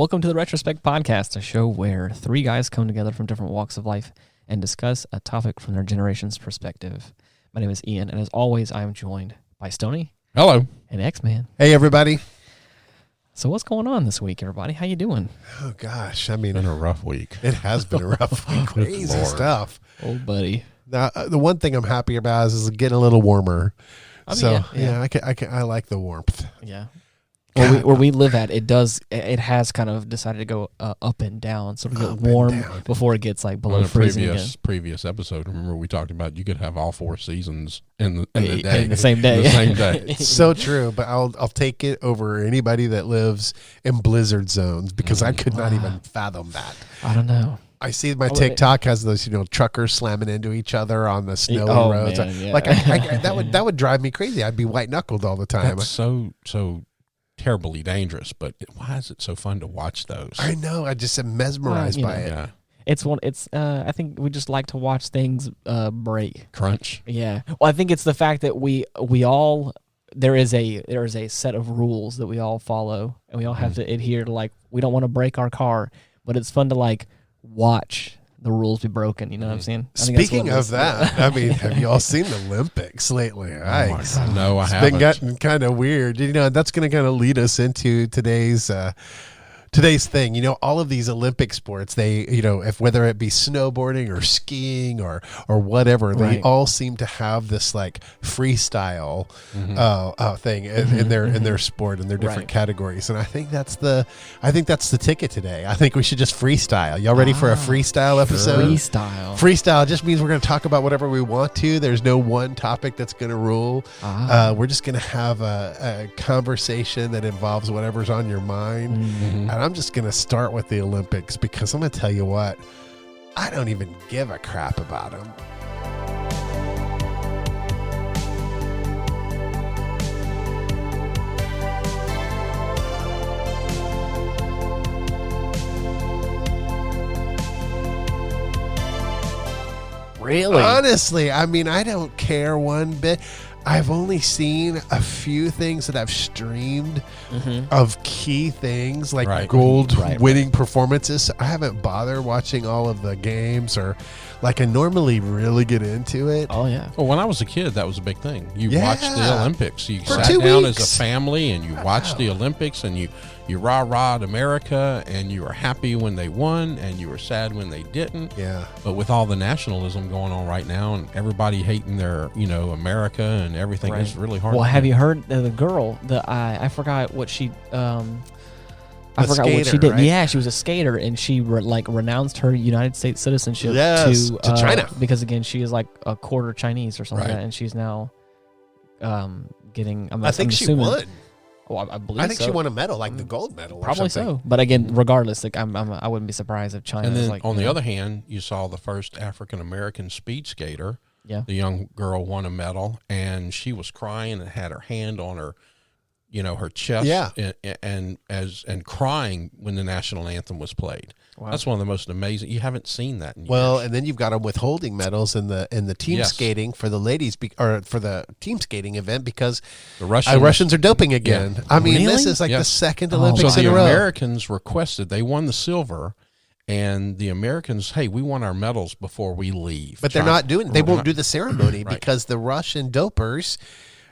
Welcome to the Retrospect podcast, a show where three guys come together from different walks of life and discuss a topic from their generation's perspective. My name is Ian, and as always, I am joined by Stoney. Hello. And X-Man. Hey, everybody. So what's going on this week, everybody? How you doing? Oh, gosh. I mean, It's been a rough week. it has been a rough week. Crazy Lord. stuff. Oh, buddy. Now, the one thing I'm happy about is getting a little warmer. I mean, So, yeah. I like the warmth. Yeah. Where we live at, it has kind of decided to go up and down, so it'll Up get and warm down. before it gets like below On a freezing again. previous episode, remember we talked about you could have all four seasons in the day. In the same day. The same day. So true, but I'll take it over anybody that lives in blizzard zones because I could not even fathom that. I don't know. I see my TikTok has those, truckers slamming into each other on the snowy Oh, roads. man, yeah. Like that would drive me crazy. I'd be white knuckled all the time. That's so terribly dangerous, but why is it so fun to watch those? I know. I just am mesmerized by it. Yeah. It's I think we just like to watch things break. Crunch. Yeah. Well, I think it's the fact that we all there is a set of rules that we all follow, and we all have to adhere to. Like, we don't want to break our car, but it's fun to like watch the rules be broken. You know what I'm saying? I think that's Speaking what it of is. that, I mean, have you all seen the Olympics lately? Oh my God. No, I It's haven't. been getting kind of weird. That's going to kind of lead us into today's thing. All of these Olympic sports, they, if whether it be snowboarding or skiing or whatever, they Right. all seem to have this like freestyle thing in their sport and their different Right. categories. And I think that's the ticket today. I think we should just freestyle. Y'all ready for a freestyle episode? Freestyle. Freestyle just means we're going to talk about whatever we want to. There's no one topic that's going to rule. We're just going to have a conversation that involves whatever's on your mind. And I'm just going to start with the Olympics because I'm going to tell you what, I don't even give a crap about them. Really? Honestly, I mean, I don't care one bit. I've only seen a few things that I've streamed of key things like Right. gold Right. winning performances. So I haven't bothered watching all of the games or like I normally really get into it. Oh yeah. Well, when I was a kid, that was a big thing. You Yeah. watched the Olympics. You For sat 2 down as weeks. a family and you watched the Olympics and you rah-rahed America and you were happy when they won and you were sad when they didn't. Yeah. But with all the nationalism going on right now and everybody hating their, America and everything, Right. it's really hard. Well, to have do. you heard the girl? I forgot what she. I A forgot what she skater, did. right? Yeah, she was a skater, and she renounced her United States citizenship Yes, to China. because again she is like a quarter Chinese or something like Right. that, and she's now getting. I think she won. Well, I believe. I think so. she won a medal, like the gold medal. or Probably something. so. But again, regardless, like I wouldn't be surprised if China. And is then like, on the other hand, you saw the first African-American speed skater. Yeah. The young girl won a medal, and she was crying and had her hand on her, her chest, Yeah. and crying when the national anthem was played. Wow. That's one of the most amazing. You haven't seen that in Well, years. and then you've got them withholding medals in the team Yes. skating for the ladies or for the team skating event because The Russians, Russians are doping again. Yeah. I mean, Really? this is like the Yes. second Oh, Olympics so in the a row. Americans requested, they won the silver, and the Americans, hey, we want our medals before we leave. But they're China. not doing. They We're won't not- do the ceremony Right. because the Russian dopers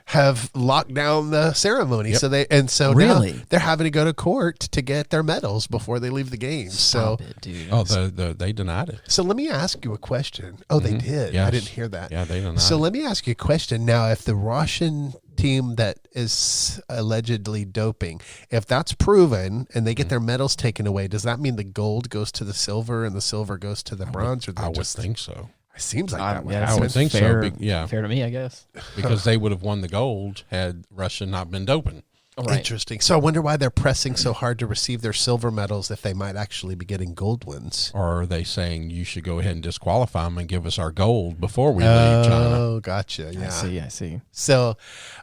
have locked down the ceremony. Yep. So Really? now they're having to go to court to get their medals before they leave the games. Stop it, dude. Oh, they denied it. So let me ask you a question. Oh, they did. I Yes. didn't hear that. Yeah, they denied So it. let me ask you a question now. If the Russian team that is allegedly doping, if that's proven and they get their medals taken away, does that mean the gold goes to the silver and the silver goes to the bronze? Or I would just think so. It seems like that would yeah, happen. I would it's think so, fair, yeah. fair to me, I guess. Because they would have won the gold had Russia not been doping. Right. Interesting. So I wonder why they're pressing so hard to receive their silver medals if they might actually be getting gold ones. Or are they saying you should go ahead and disqualify them and give us our gold before we leave China? Oh, gotcha. Yeah. I see. So,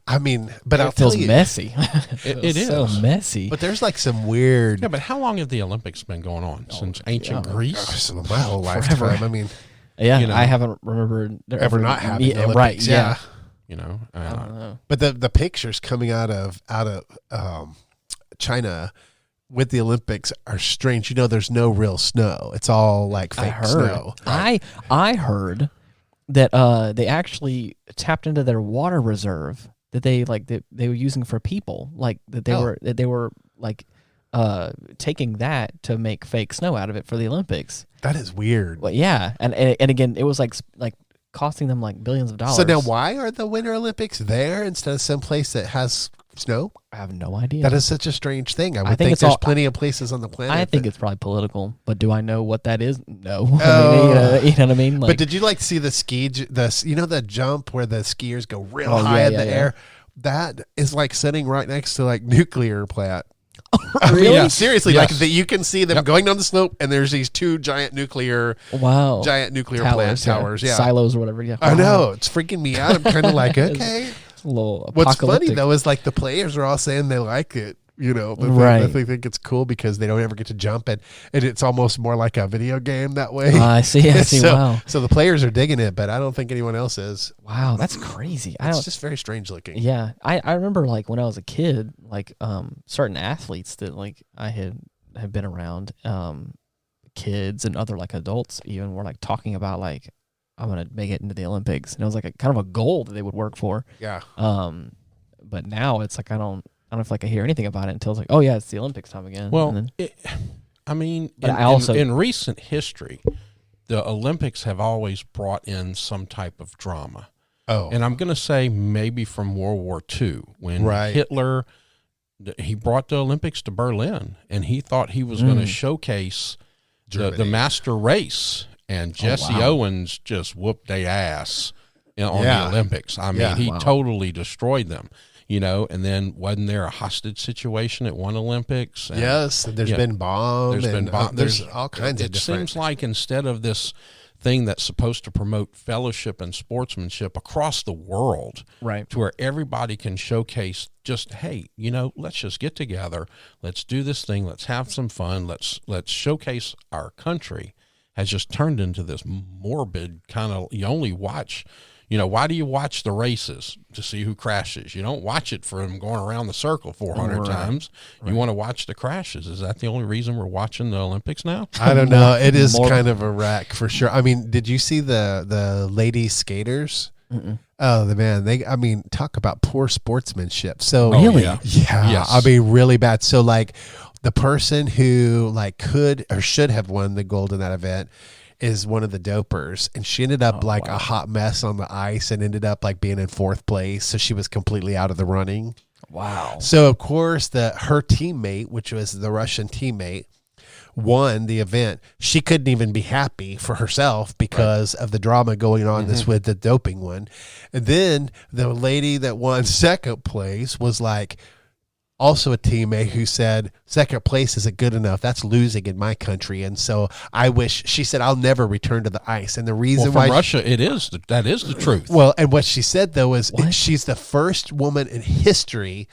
I mean, but I'll It feels tell you, messy. It feels so is. messy. but there's like some weird. Yeah, but how long have the Olympics been going on? Since ancient Greece? My whole lifetime. I mean, yeah, you know, I haven't remembered there ever not having yeah, Olympics. right. Yeah. You know, I don't know. But the pictures coming out of China with the Olympics are strange. There's no real snow. It's all like fake snow. I heard that they actually tapped into their water reserve that they were using for people, like that they were like taking that to make fake snow out of it for the Olympics. That is weird. Well, yeah, and again, it was like costing them like billions of dollars. So now, why are the Winter Olympics there instead of some place that has snow? I have no idea. That is such a strange thing. I would think there's plenty of places on the planet. I think it's probably political, but do I know what that is? No. Oh. You know what I mean? But did you see the jump where the skiers go real high in the air? That is like sitting right next to like nuclear plant. Really? Yeah, seriously, Yes. you can see them going down the slope, and there's these two giant nuclear plant towers, silos or whatever. Yeah, I know, it's freaking me out. I'm kind of like, okay. A little What's funny though is like the players are all saying they like it, but they think it's cool because they don't ever get to jump it, and it's almost more like a video game that way. I see. Wow. So the players are digging it, but I don't think anyone else is. Wow, that's crazy. It's just very strange looking. Yeah, I remember like when I was a kid, like certain athletes that like I had been around, kids and other like adults even were like talking about like, I'm gonna make it into the Olympics, and it was like a kind of a goal that they would work for. Yeah. But now it's like I don't feel like I hear anything about it until it's like, oh yeah, it's the Olympics time again. Well, in recent history, the Olympics have always brought in some type of drama. Oh, and I'm going to say maybe from World War II when Hitler, he brought the Olympics to Berlin, and he thought he was going to showcase the master race, and Jesse Owens just whooped their ass on the Olympics. I mean, he totally destroyed them. And then wasn't there a hostage situation at one Olympics? And, yes, there's been bombs. There's all kinds of different. It seems like instead of this thing that's supposed to promote fellowship and sportsmanship across the world, right, to where everybody can showcase just, hey, let's just get together, let's do this thing, let's have some fun, let's showcase our country, has just turned into this morbid kind of, you only watch. Why do you watch the races? To see who crashes. You don't watch it for them going around the circle 400 times. Right. You want to watch the crashes. Is that the only reason we're watching the Olympics now? I don't know. It is kind of a wreck for sure. I mean, did you see the lady skaters? Mm-mm. Oh, they talk about poor sportsmanship. So really? Yeah. Yes. I mean, really bad. So like the person who like could or should have won the gold in that event is one of the dopers, and she ended up a hot mess on the ice and ended up like being in fourth place. So she was completely out of the running. Wow. So of course her teammate, which was the Russian teammate, won the event. She couldn't even be happy for herself because of the drama going on this with the doping one. And then the lady that won second place was like, also a teammate who said, second place isn't good enough. That's losing in my country. And so she said, I'll never return to the ice. And the reason why Russia, that is the truth. Well, and what she said though is she's the first woman in history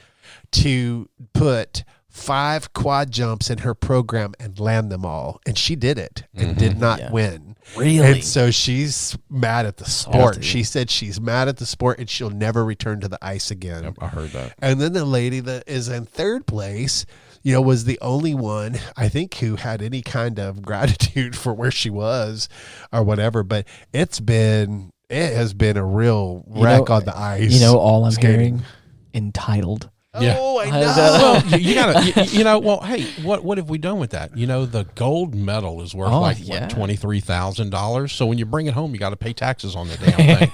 to put 5 quad jumps in her program and land them all. And she did it and did not win. Really? And so she's mad at the sport. She said she's mad at the sport and she'll never return to the ice again. Yep, I heard that. And then the lady that is in third place, was the only one, I think, who had any kind of gratitude for where she was or whatever. But it has been a real wreck on the ice. All I'm hearing, entitled. Yeah. Oh, I know. Well, you gotta, well, hey, what have we done with that? The gold medal is worth $23,000. So when you bring it home, you got to pay taxes on the damn thing.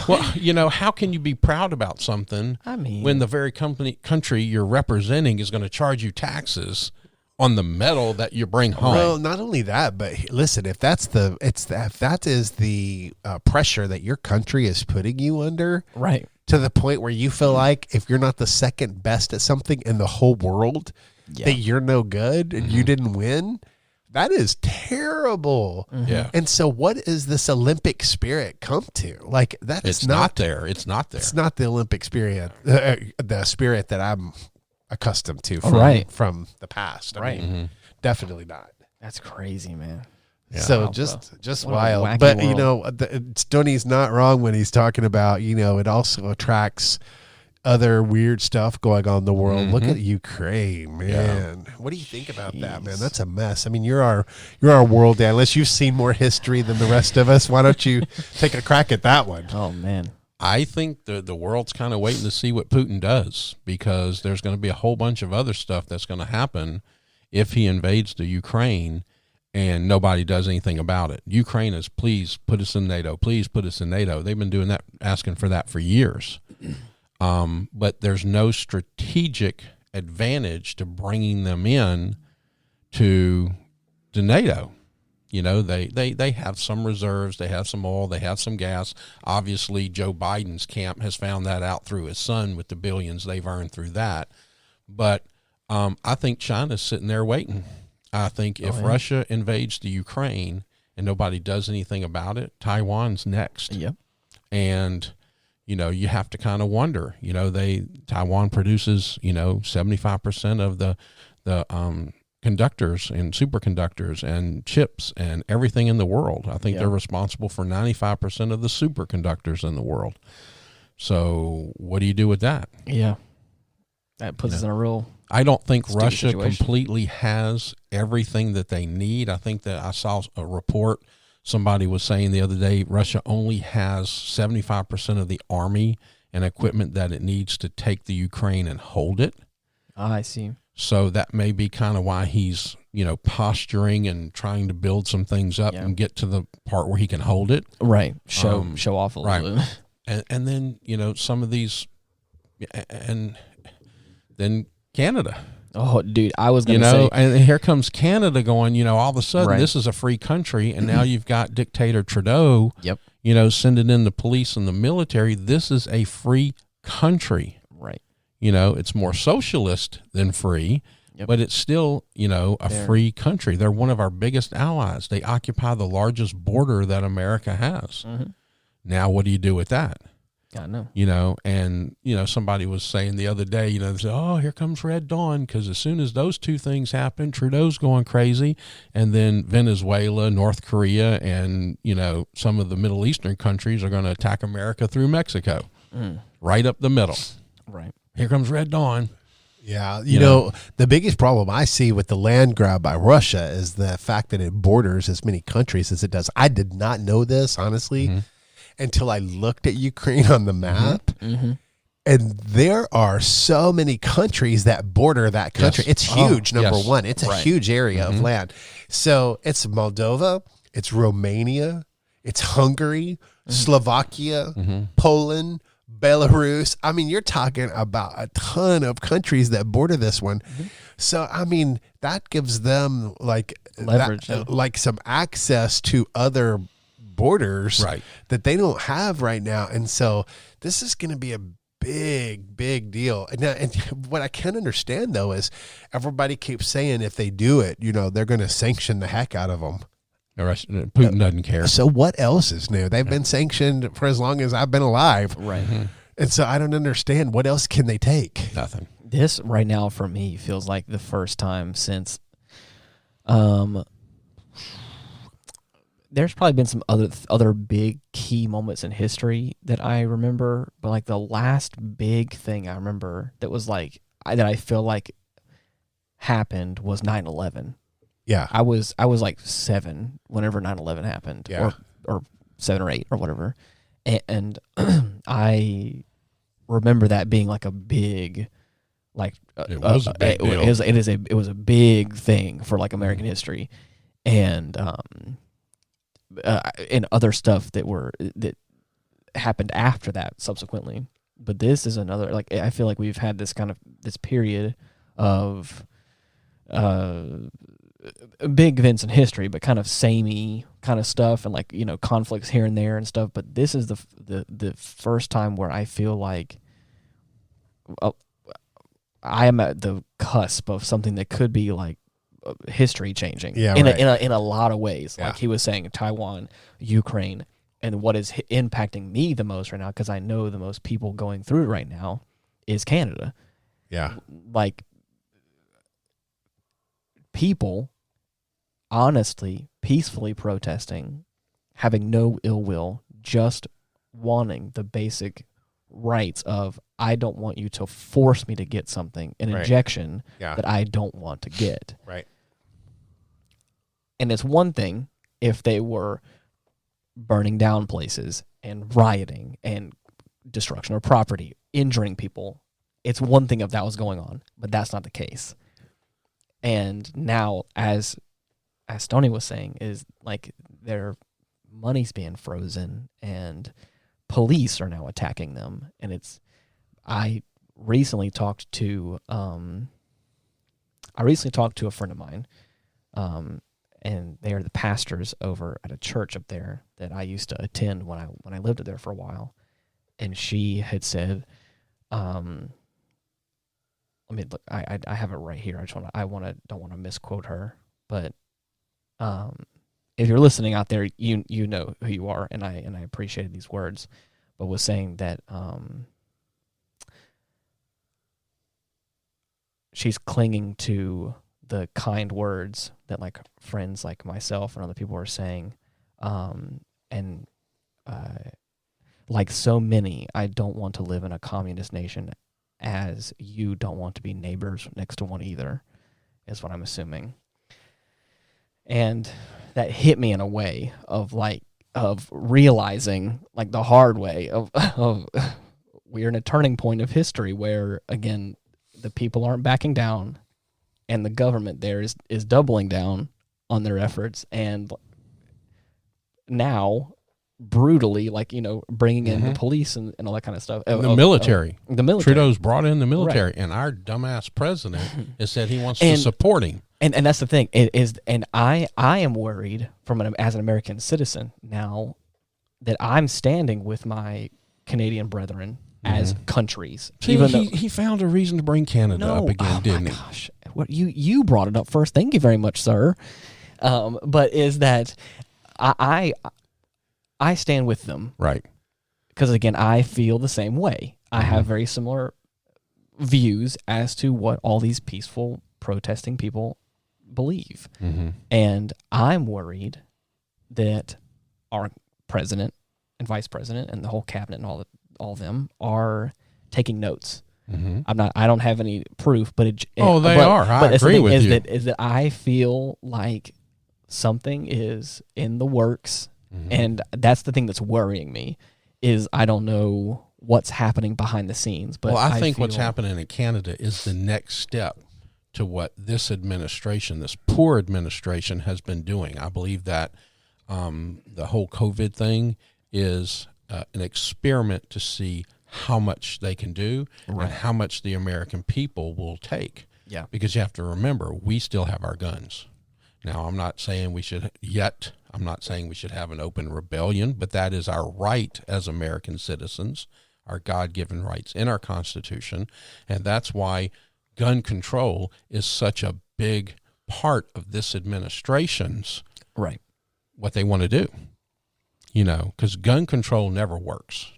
Well, how can you be proud about something when the very country you're representing is going to charge you taxes on the medal that you bring home? Well, not only that, but listen, if that is the pressure that your country is putting you under, right, to the point where you feel like if you're not the second best at something in the whole world, that you're no good and you didn't win, that is terrible. Yeah. And so what is this Olympic spirit come to? Like that is it's not there. It's not there. It's not the Olympic spirit, the spirit that I'm accustomed to from the past. I mean, definitely not. That's crazy, man. Yeah. So just wild. But Stoney's not wrong when he's talking about, it also attracts other weird stuff going on in the world. Look at Ukraine, man. Yeah. What do you think about that, man? That's a mess. I mean, you're our world analyst. You've seen more history than the rest of us. Why don't you take a crack at that one? Oh man. I think the world's kind of waiting to see what Putin does, because there's going to be a whole bunch of other stuff that's going to happen if he invades the Ukraine and nobody does anything about it. Ukraine is, please put us in NATO. Please put us in NATO. They've been doing that, asking for that for years. But there's no strategic advantage to bringing them in to NATO. You know, they have some reserves, they have some oil, they have some gas. Obviously, Joe Biden's camp has found that out through his son with the billions they've earned through that. But I think China's sitting there waiting. I think if Russia invades the Ukraine and nobody does anything about it, Taiwan's next. Yep. And, you know, you have to kind of wonder, you know, Taiwan produces, you know, 75% of the conductors and superconductors and chips and everything in the world. I think they're responsible for 95% of the superconductors in the world. So what do you do with that? Yeah. That puts us in a real... I don't think Russia situation. completely has everything that they need. I think that I saw a report, somebody was saying the other day, Russia only has 75% of the army and equipment that it needs to take the Ukraine and hold it. I see. So that may be kind of why he's, you know, posturing and trying to build some things up and get to the part where he can hold it. Right. Show off a little bit. And then, you know, some of these, and then Canada. Oh, dude, I was going to say. And here comes Canada going, you know, all of a sudden this is a free country, and now you've got dictator Trudeau, you know, sending in the police and the military. This is a free country. Right. You know, it's more socialist than free, but it's still, you know, a free country. They're one of our biggest allies. They occupy the largest border that America has. Mm-hmm. Now, what do you do with that? I know. You know, and, you know, somebody was saying the other day, you know, they said, oh, here comes Red Dawn, because as soon as those two things happen, Trudeau's going crazy, and then Venezuela, North Korea, and, you know, some of the Middle Eastern countries are going to attack America through Mexico, right up the middle. Right. Here comes Red Dawn. Yeah, you know, the biggest problem I see with the land grab by Russia is the fact that it borders as many countries as it does. I did not know this, honestly, until I looked at Ukraine on the map. And there are so many countries that border that country. It's huge, number one. It's a huge area of land. So it's Moldova, it's Romania, it's Hungary, Slovakia, Poland, Belarus. I mean, you're talking about a ton of countries that border this one. So, I mean, that gives them like leverage, like some access to other borders that they don't have right now. And so this is going to be a big deal. And what I can't understand, though, is everybody keeps saying if they do it, you know, they're going to sanction the heck out of them. Putin doesn't care. So what else is new? They've been sanctioned for as long as I've been alive. Right. And so I don't understand. What else can they take? Nothing. This right now for me feels like the first time since there's probably been some other big key moments in history that I remember, but like the last big thing I remember that was like that I feel like happened was 9/11. Yeah. I was like 7 whenever 9/11 happened, or 7 or 8 or whatever, and I remember that being like a big, like it was a big deal. It was a big thing for like American history, and other stuff that happened after that subsequently. But this is another, like, I feel like we've had this period of big events in history, but kind of samey kind of stuff, and like, you know, conflicts here and there and stuff. But this is the first time where I feel like I am at the cusp of something that could be like history changing in a lot of ways. Like he was saying, Taiwan, Ukraine, and what is impacting me the most right now, because I know the most people going through it right now, is Canada. Yeah. Like, people honestly, peacefully protesting, having no ill will, just wanting the basic rights of, I don't want you to force me to get something, an injection that I don't want to get. Right. And it's one thing if they were burning down places and rioting and destruction of property, injuring people. It's one thing if that was going on, but that's not the case. And now, as Tony was saying, is like their money's being frozen and police are now attacking them. And I recently talked to a friend of mine, and they are the pastors over at a church up there that I used to attend when I lived there for a while. And she had said, look, I have it right here. Don't want to misquote her, but if you're listening out there, you know who you are, and I appreciated these words, but was saying that she's clinging to the kind words that like friends like myself and other people are saying, and like so many, I don't want to live in a communist nation, as you don't want to be neighbors next to one either, is what I'm assuming. And that hit me in a way of realizing, like the hard way of we're in a turning point of history where, again, the people aren't backing down, and the government there is doubling down on their efforts, and now brutally, bringing in the police and all that kind of stuff. The military. The military. Trudeau's brought in the military, Right. and our dumbass president has said he wants to support him. And that's the thing. I am worried as an American citizen now that I'm standing with my Canadian brethren as countries. See, even though he found a reason to bring Canada up again, didn't he? Gosh, what you brought it up first. Thank you very much, sir. But is that I stand with them, Right? Because again, I feel the same way. I have very similar views as to what all these peaceful protesting people believe, and I'm worried that our president and vice president and the whole cabinet and all of them are taking notes. I don't have any proof, but they are. I agree with you. Is that I feel like something is in the works, and that's the thing that's worrying me. Is I don't know what's happening behind the scenes, but I think what's happening in Canada is the next step to what this administration, this poor administration, has been doing. I believe that the whole COVID thing is an experiment to see how much they can do and how much the American people will take. Yeah. Because you have to remember, we still have our guns. Now, I'm not saying we should yet. I'm not saying we should have an open rebellion, but that is our right as American citizens, our God-given rights in our Constitution, and that's why gun control is such a big part of this administration's what they want to do. Because gun control never works.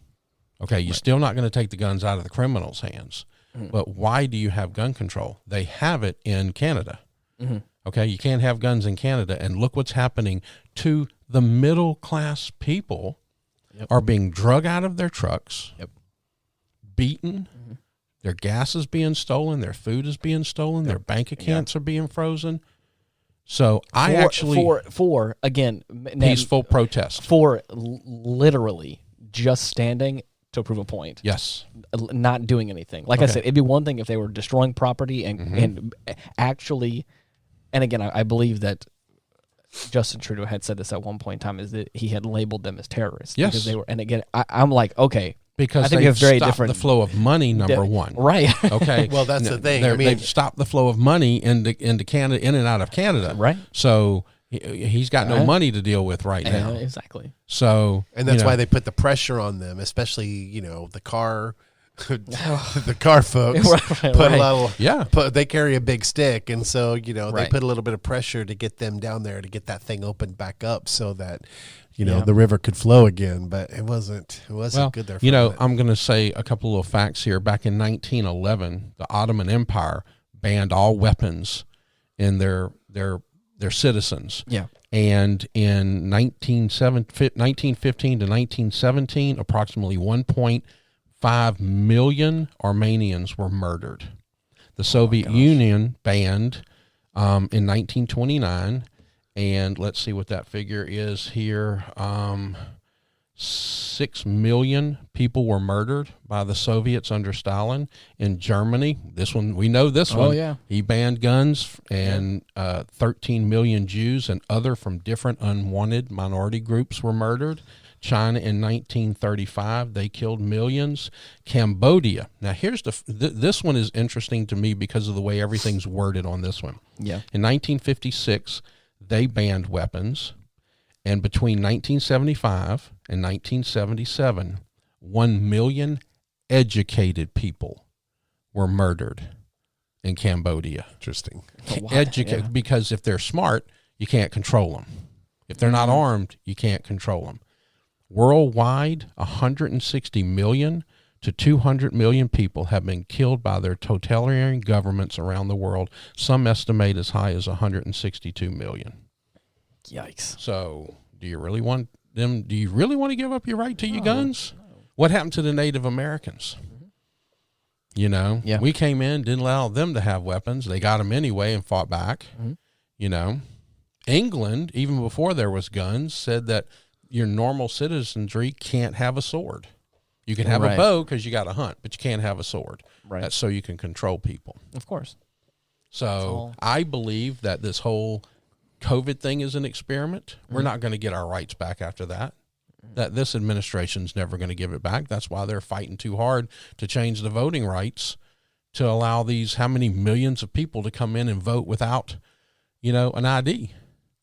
Okay, you're still not going to take the guns out of the criminals' hands. But why do you have gun control? They have it in Canada. Okay, you can't have guns in Canada, and look what's happening to the middle-class people are being drug out of their trucks, beaten, their gas is being stolen, their food is being stolen, their bank accounts are being frozen. So for again, peaceful protest. For literally just standing to prove a point. Yes. Not doing anything. Like I said, it'd be one thing if they were destroying property and actually, and again, I believe that Justin Trudeau had said this at one point in time, is that he had labeled them as terrorists. Yes. Because they were, and again, I'm like, okay. Because I think they've very stopped different the flow of money, number one. Right. Okay. Well, that's the thing. They've stopped the flow of money into Canada, in and out of Canada. Right. So he's got no money to deal with right now. Exactly. So, and that's why they put the pressure on them, especially the car. The car folks put a little, they carry a big stick, and so they put a little bit of pressure to get them down there to get that thing opened back up so that the river could flow again. But it wasn't good there. I'm going to say a couple of facts here. Back in 1911, the Ottoman Empire banned all weapons in their citizens. Yeah. And in 1915 to 1917, approximately 1.5 5 million Armenians were murdered. The Soviet Union banned in 1929, and let's see what that figure is here. 6 million people were murdered by the Soviets under Stalin. In Germany, this one, we know this one. Oh, yeah. He banned guns, and 13 million Jews and other from different unwanted minority groups were murdered. China in 1935, they killed millions. Cambodia. Now, here's this one is interesting to me because of the way everything's worded on this one. Yeah. In 1956, they banned weapons. And between 1975 and 1977, 1 million educated people were murdered in Cambodia. Interesting. Educated, because if they're smart, you can't control them. If they're not armed, you can't control them. Worldwide, 160 million to 200 million people have been killed by their totalitarian governments around the world. Some estimate as high as 162 million. Yikes. So, do you really want to give up your right to your guns? No. What happened to the Native Americans? You know, we came in, didn't allow them to have weapons. They got them anyway and fought back. You know, England, even before there was guns, said that your normal citizenry can't have a sword. You can have a bow because you got to hunt, but you can't have a sword. Right. That's so you can control people. Of course. So I believe that this whole COVID thing is an experiment. We're not going to get our rights back after that. That this administration's never going to give it back. That's why they're fighting too hard to change the voting rights to allow these how many millions of people to come in and vote without, you know, an ID.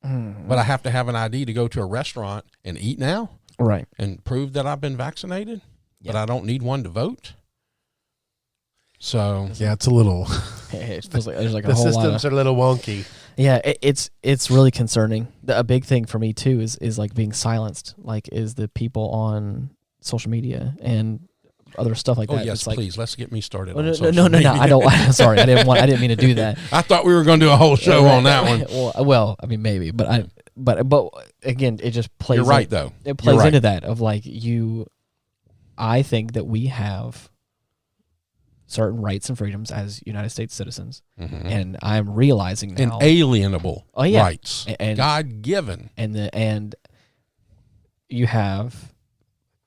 But I have to have an ID to go to a restaurant and eat now, right? And prove that I've been vaccinated, but I don't need one to vote. So yeah, it's a little. It feels like there's like the a whole systems are a little wonky. Yeah, it's really concerning. A big thing for me too is like being silenced. Like, is the people on social media and other stuff like that. Oh yes, like, please. Let's get me started. No, I don't. Sorry, I didn't mean to do that. I thought we were going to do a whole show on that one. Well, I mean maybe, but again, it just plays. You're right though. It plays into that of like I think that we have certain rights and freedoms as United States citizens, and I'm realizing now inalienable rights, and God-given, and you have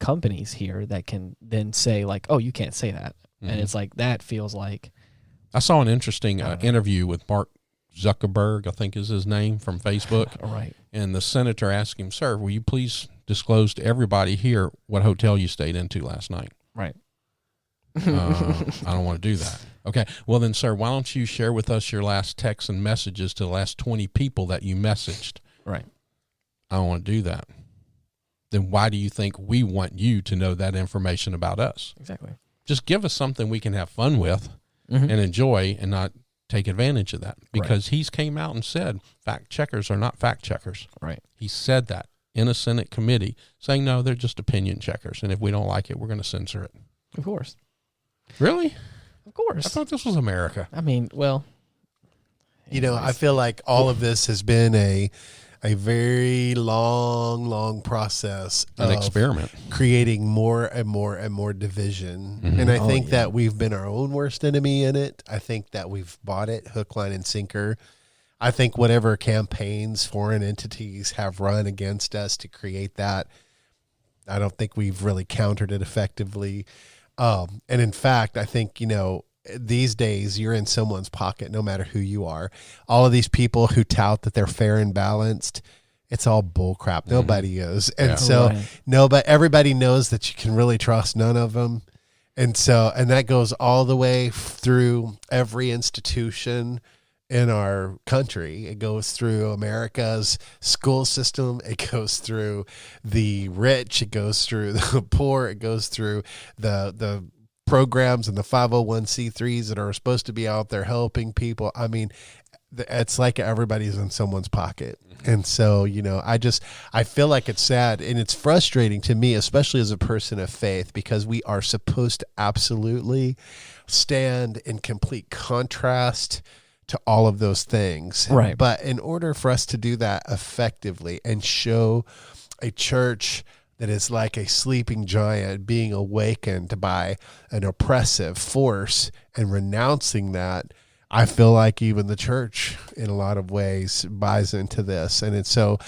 companies here that can then say like, oh, you can't say that, and it's like that feels like. I saw an interesting interview with Mark Zuckerberg, I think is his name, from Facebook. Right. And the senator asked him, "Sir, will you please disclose to everybody here what hotel you stayed into last night?" Right. I don't want to do that. Okay. Well then, sir, why don't you share with us your last texts and messages to the last 20 people that you messaged? Right. I don't want to do that. Then why do you think we want you to know that information about us? Exactly. Just give us something we can have fun with and enjoy and not take advantage of that. Because he's came out and said fact checkers are not fact checkers. Right. He said that in a Senate committee, saying, no, they're just opinion checkers. And if we don't like it, we're going to censor it. Of course. Really? Of course. I thought this was America. I mean, well. You know, I feel like all of this has been a very long process. An experiment. Creating more and more and more division. And I think that we've been our own worst enemy in it. I think that we've bought it hook, line, and sinker. I think whatever campaigns foreign entities have run against us to create that, I don't think we've really countered it effectively. And in fact, I think, you know, these days you're in someone's pocket, no matter who you are. All of these people who tout that they're fair and balanced, it's all bull crap. Nobody is. And but everybody knows that you can really trust none of them. And that goes all the way through every institution in our country. It goes through America's school system. It goes through the rich. It goes through the poor. It goes through the programs and the 501c3s that are supposed to be out there helping people. I mean, it's like everybody's in someone's pocket. And so, you know, I feel like it's sad and it's frustrating to me, especially as a person of faith, because we are supposed to absolutely stand in complete contrast to all of those things. Right. But in order for us to do that effectively and show a church that is like a sleeping giant being awakened by an oppressive force and renouncing that, I feel like even the church in a lot of ways buys into this. And so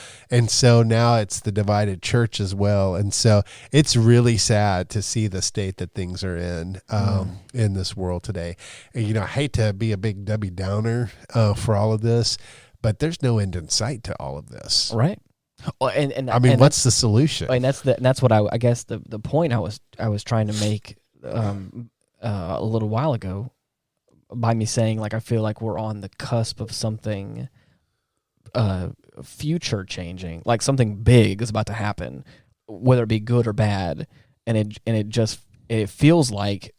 now it's the divided church as well. And so it's really sad to see the state that things are in this world today. And, I hate to be a big Debbie Downer for all of this, but there's no end in sight to all of this. Right. Well, and what's the solution? And that's what I guess the point I was trying to make a little while ago by me saying, like, I feel like we're on the cusp of something future changing, like something big is about to happen, whether it be good or bad, and it feels like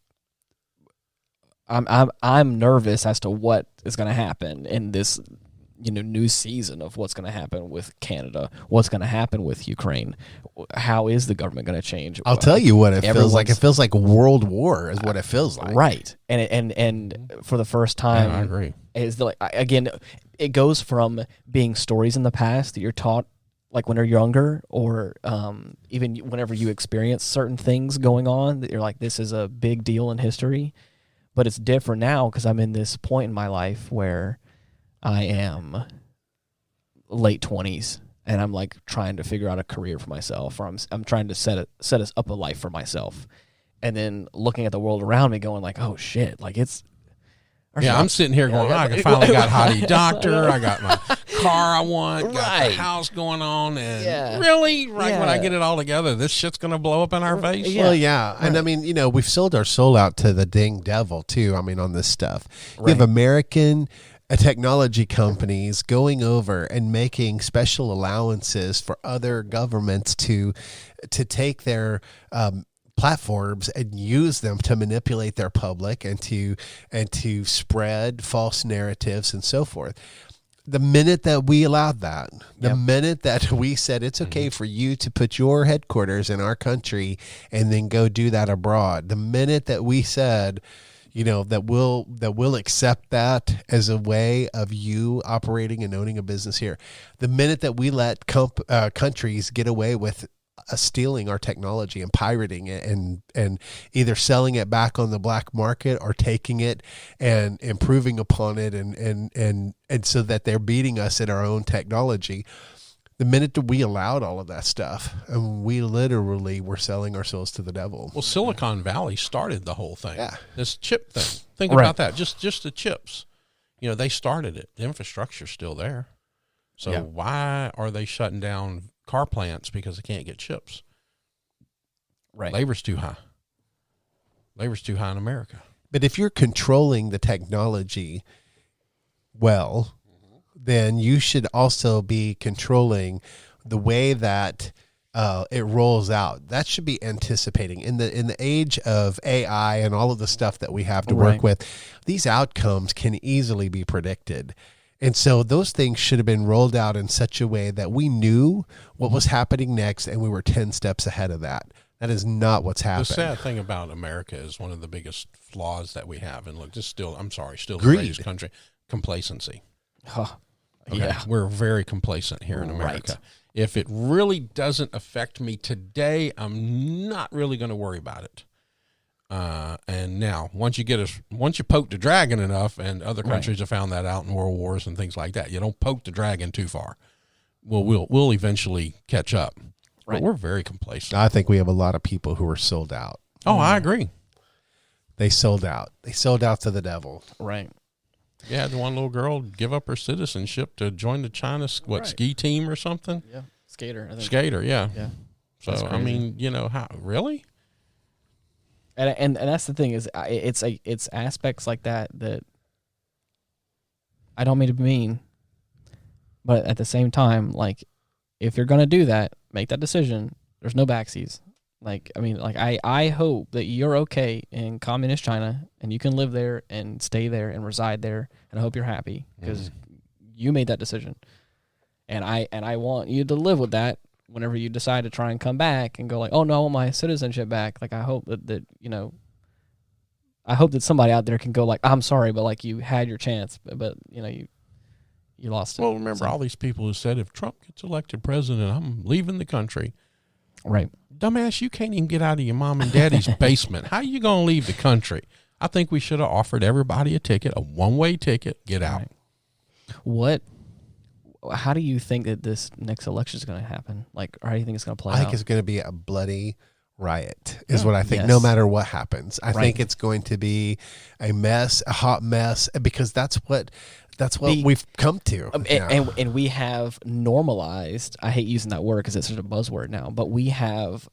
I'm nervous as to what is going to happen in this new season of what's going to happen with Canada, what's going to happen with Ukraine, how is the government going to change? I'll tell you what it feels like. It feels like World War is what it feels like. Right. And for the first time, I agree. Again, it goes from being stories in the past that you're taught like when you're younger, or even whenever you experience certain things going on that you're like, this is a big deal in history. But it's different now because I'm in this point in my life where I am late 20s and I'm like trying to figure out a career for myself, or I'm trying to set us up a life for myself, and then looking at the world around me going like, oh shit, like it's. I'm sitting here going, I finally got Hottie Doctor, I got my car I want, got the house going on, and really, when I get it all together, this shit's going to blow up in our face? Yeah. Well, yeah, and I mean, we've sold our soul out to the dang devil, too, on this stuff. Right. You have American technology companies going over and making special allowances for other governments to take their platforms and use them to manipulate their public and to spread false narratives and so forth. The minute that we allowed that, the minute that we said it's okay for you to put your headquarters in our country and then go do that abroad, the minute that we said, that we'll accept that as a way of you operating and owning a business here, the minute that we let countries get away with stealing our technology and pirating it and either selling it back on the black market or taking it and improving upon it and so that they're beating us at our own technology, the minute that we allowed all of that stuff, and we literally were selling our souls to the devil. Well, Silicon Valley started the whole thing. Yeah. This chip thing. Think about that. Just the chips. They started it. The infrastructure's still there. So why are they shutting down car plants because they can't get chips? Right. Labor's too high. Labor's too high in America. But if you're controlling the technology well, then you should also be controlling the way that it rolls out. That should be anticipating in the age of AI and all of the stuff that we have to work with. These outcomes can easily be predicted. And so those things should have been rolled out in such a way that we knew what was happening next and we were 10 steps ahead of that. That is not what's happened. The sad thing about America is one of the biggest flaws that we have. And look, still the Greed. greatest country. Complacency. Huh. Okay. Yeah. We're very complacent here in America. If it really doesn't affect me today, I'm not really going to worry about it. And now, once you poke the dragon enough, and other countries have found that out in world wars and things like that, you don't poke the dragon too far. We'll eventually catch up. Right. But we're very complacent. I think we have a lot of people who are sold out. Oh, I agree. They sold out. They sold out to the devil. Right. Yeah, the one little girl give up her citizenship to join the China ski team or something. Yeah, skater. I think. Skater, yeah. Yeah. So I mean, how really? And that's the thing is, it's aspects like that I don't mean to be mean, but at the same time, like, if you're gonna do that, make that decision. There's no backseas. I hope that you're okay in communist China and you can live there and stay there and reside there, and I hope you're happy because you made that decision. And I want you to live with that whenever you decide to try and come back and go like, oh no, I want my citizenship back. Like, I hope that I hope that somebody out there can go like, I'm sorry, but like, you had your chance, but you lost it. Well, remember all these people who said if Trump gets elected president, I'm leaving the country. Right. Dumbass, you can't even get out of your mom and daddy's basement. How are you going to leave the country? I think we should have offered everybody a ticket, a one-way ticket, get out. Right. How do you think that this next election is going to happen? Like, or how do you think it's going to play out? I think it's going to be a bloody riot is what I think, no matter what happens. I think it's going to be a mess, a hot mess, because that's what we've come to. And we have normalized, I hate using that word because it's such a buzzword now, but we have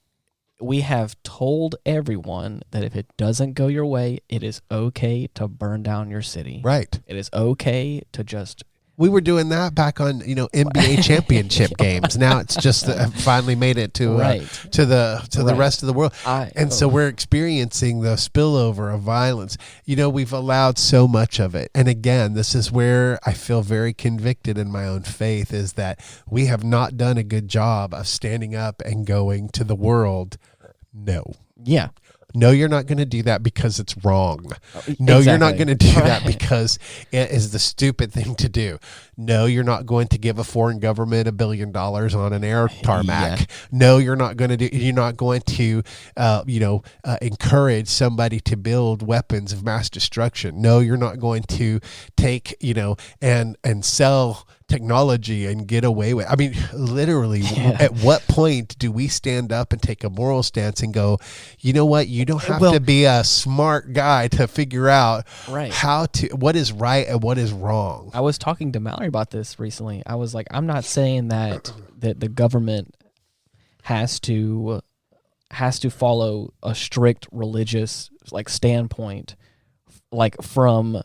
told everyone that if it doesn't go your way, it is okay to burn down your city. Right. It is okay to just... We were doing that back on, NBA championship games. Now it's just finally made it to the rest of the world. So we're experiencing the spillover of violence. We've allowed so much of it. And again, this is where I feel very convicted in my own faith, is that we have not done a good job of standing up and going to the world, no. Yeah. No, you're not going to do that because it's wrong. No, You're not going to do that because it is the stupid thing to do. No, you're not going to give a foreign government $1 billion on an air tarmac. Yeah. No, you're not going to encourage somebody to build weapons of mass destruction. No, you're not going to take, and sell technology and get away with. I mean, literally, at what point do we stand up and take a moral stance and go, you know what? You don't have to be a smart guy to figure out what is right and what is wrong. I was talking to Mallory about this recently. I was like, I'm not saying that the government has to follow a strict religious standpoint, from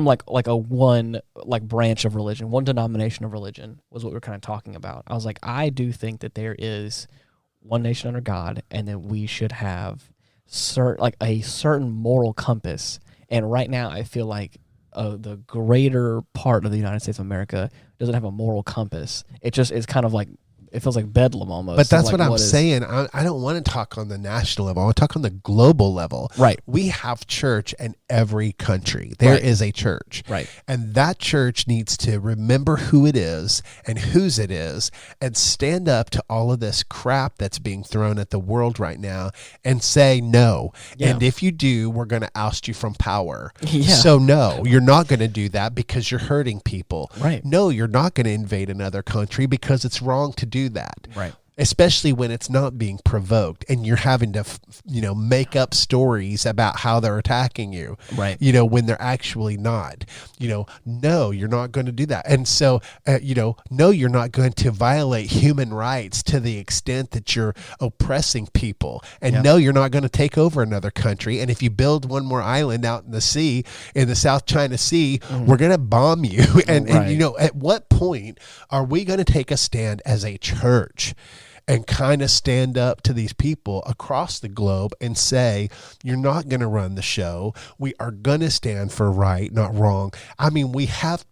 a one branch of religion, one denomination of religion was what we were kind of talking about. I was like, I do think that there is one nation under God, and that we should have a certain moral compass. And right now, I feel like the greater part of the United States of America doesn't have a moral compass. It's kind of like, it feels like bedlam almost. But that's what I'm saying. I don't want to talk on the national level. I want to talk on the global level. Right. We have church in every country. There is a church. Right. And that church needs to remember who it is and whose it is, and stand up to all of this crap that's being thrown at the world right now and say no. Yeah. And if you do, we're going to oust you from power. Yeah. So no, you're not going to do that because you're hurting people. Right. No, you're not going to invade another country because it's wrong to do that. Right. Especially when it's not being provoked and you're having to, make up stories about how they're attacking you, right? When they're actually not, no, you're not going to do that. And so, no, you're not going to violate human rights to the extent that you're oppressing people. And no, you're not going to take over another country. And if you build one more island out in the sea, in the South China Sea, we're going to bomb you. And at what point are we going to take a stand as a church and kind of stand up to these people across the globe and say, you're not going to run the show. We are going to stand for right, not wrong. I mean, we have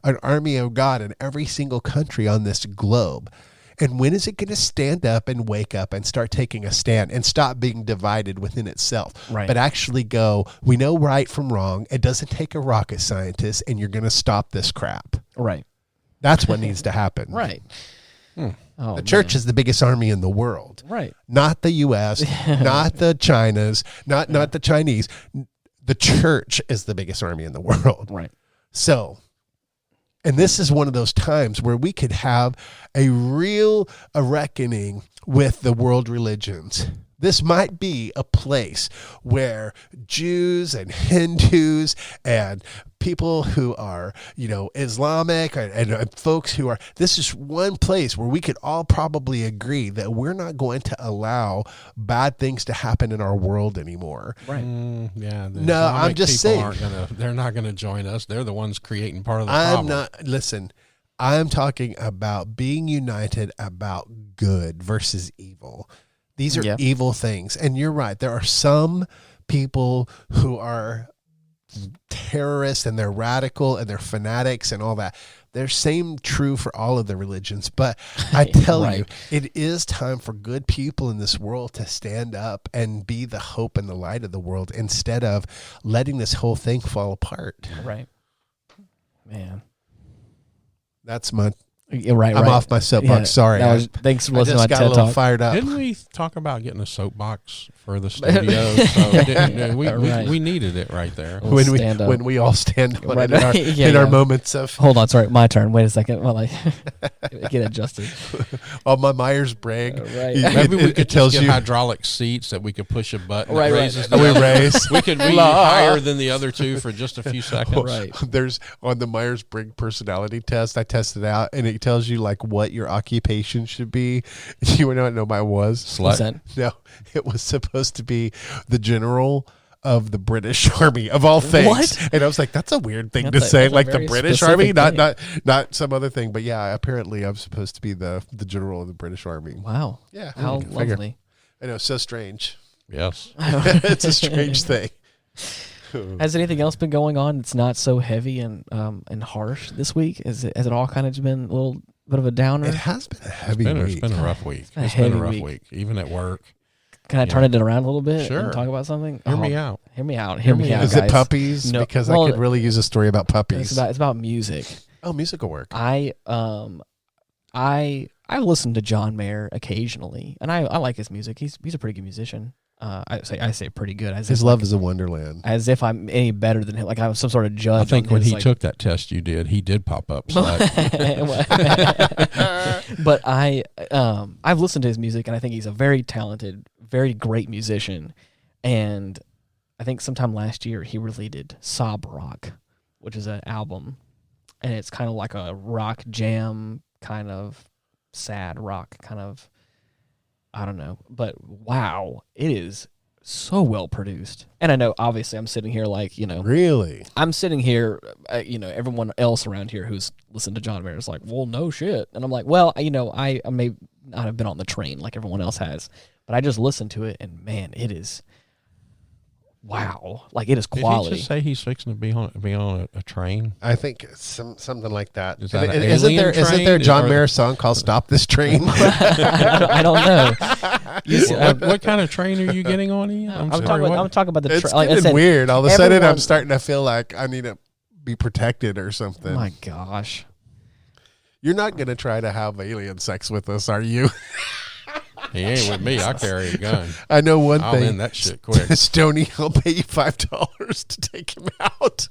an army of God in every single country on this globe. And when is it going to stand up and wake up and start taking a stand and stop being divided within itself? Right. But actually go, we know right from wrong. It doesn't take a rocket scientist, and you're going to stop this crap. Right. That's what needs to happen. Right. Oh, the church is the biggest army in the world. Right. Not the U.S., not the Chinas, not the Chinese. The church is the biggest army in the world. Right. So, and this is one of those times where we could have a reckoning with the world religions. This might be a place where Jews and Hindus and people who are, Islamic and folks who are, this is one place where we could all probably agree that we're not going to allow bad things to happen in our world anymore. Right. No, I'm just saying. They're not going to join us. They're the ones creating part of the problem. I'm talking about being united about good versus evil. These are evil things. And you're right. There are some people who are terrorists and they're radical and they're fanatics and all that. They're same true for all of the religions. But I tell you, it is time for good people in this world to stand up and be the hope and the light of the world instead of letting this whole thing fall apart. Right. Man. That's my Yeah, right. I'm off my soapbox. Sorry. Thanks for I listening just to my got a TED little Talk. fired up. Didn't we talk about getting a soapbox for the studio? So we needed it right there. We'll when we all stand on Right, it in our moments of. Hold on, sorry, my turn. Wait a second while I get adjusted. On my Myers-Briggs, Right. Maybe we could tells just get you hydraulic seats that we could push a button. Right, that right. raises we the other. raise. We could be higher than the other two for just a few seconds. Right. There's on the Myers-Briggs personality test. I tested out, and it tells you like what your occupation should be. You know what mine was? Slut. What's that? No, it was supposed to be the general of the British Army of all things. What? And I was like, that's a weird thing That's to say, a like the very British specific Army, thing. not some other thing. But yeah, apparently I'm supposed to be the general of the British Army. Wow. Yeah, How figure. lovely. I know, so strange. Yes. It's a strange thing. Has anything else been going on that's not so heavy and harsh this week? Has it all kind of been a little bit of a downer? It has been a heavy It's week. been a rough week. been a It's been a heavy rough week. week, even at work. Can I turn it around a little bit Sure. and talk about something? Hear me out. Hear me out. Hear Hear me me out. out, Is guys. it puppies? No, Because well, I could really use a story about puppies. It's about music. Oh, musical work. I listen to John Mayer occasionally, and I like his music. He's a pretty good musician. I say pretty good. His love is a wonderland. As if I'm any better than him. Like I'm some sort of judge. I think on when his, he like, took that test you did, he did pop up. So but I've listened to his music, and I think he's a very talented, very great musician. And I think sometime last year he released Sob Rock, which is an album, and it's kind of like a rock jam, kind of sad rock, kind of, I don't know. But wow, it is so well produced. And I know, obviously, I'm sitting here like, Really? I'm sitting here, everyone else around here who's listened to John Mayer is like, well, no shit. And I'm like, well, I may not have been on the train like everyone else has, but I just listened to it, and man, it is, wow. Like, it is quality. Did he just say he's fixing to be on a train? I think something like that. Is that an Isn't alien there a train? John Mayer song called "Stop This Train"? I don't know. You see, What kind of train are you getting on, Ian? I'm talking about the It's train. Like I getting said, weird. All of a sudden, I'm everyone- starting to feel like I need to be protected or something. Oh my gosh. You're not going to try to have alien sex with us, are you? He ain't with me. I carry a gun. I know one I'll thing. end that shit quick. Stoney, I'll pay you $5 to take him out.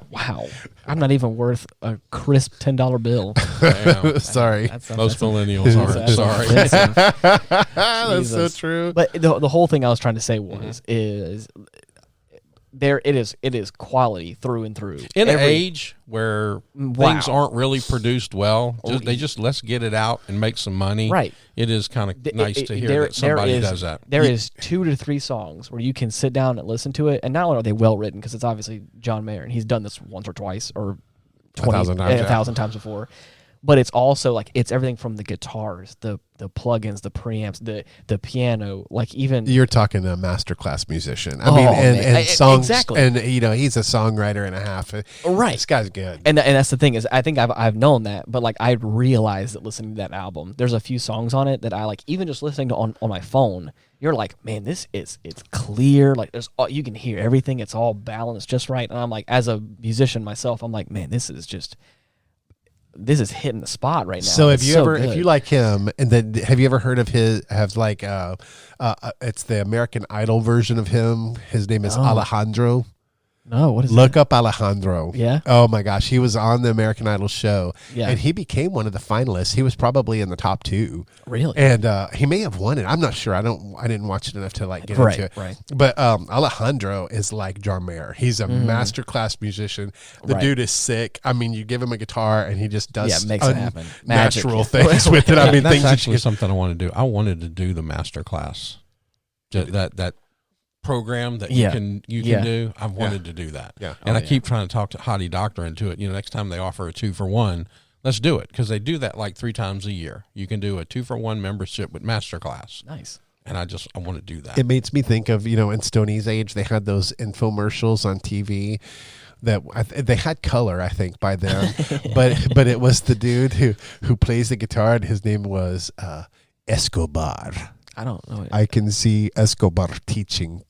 Wow. I'm not even worth a crisp $10 bill. Damn. Sorry. Most millennials aren't. Sorry. That's so Jesus. true. But the whole thing I was trying to say was is there it is quality through and through. In an age where Wow. things aren't really produced well, let's get it out and make some money. Right. It is kind of nice to hear that somebody does that. There is 2 to 3 songs where you can sit down and listen to it, and not only are they well written, because it's obviously John Mayer, and he's done this once or twice or 1,000 times, 1,000 times before. But it's also like it's everything from the guitars, the plugins, the preamps, the piano, like even You're talking a masterclass musician. I Oh, mean, man. and songs, Exactly. and he's a songwriter and a half. Right. This guy's good. And that's the thing is, I think I've known that, but like I realized that listening to that album, there's a few songs on it that I like. Even just listening to on my phone, you're like, man, it's clear. Like you can hear everything. It's all balanced just right. And I'm like, as a musician myself, I'm like, man, this is hitting the spot right now. So It's if good. you like him, and then have you ever heard of it's the American Idol version of him. His name is Alejandro. No, what is Look up Alejandro. Yeah? Oh my gosh, he was on the American Idol show. Yeah. And he became one of the finalists. He was probably in the top 2. Really? And he may have won it. I'm not sure. I didn't watch it enough to like get into it. Right. But Alejandro is like John Mayer. He's a masterclass musician. The Right. dude is sick. I mean, you give him a guitar and he just does makes it happen. natural Magic. things with it. I mean, that's things that actually you something I want to do. I wanted to do the master class. That program that you can do. I've wanted to do that. Yeah. And I keep trying to talk to Hottie Doctor into it. Next time they offer a 2-for-1, let's do it, because they do that like 3 times a year. You can do a 2-for-1 membership with Masterclass. Nice. And I want to do that. It makes me think of, in Stoney's age, they had those infomercials on TV that they had color, I think, by then. but it was the dude who plays the guitar, and his name was Escobar. I don't know. I can see Escobar teaching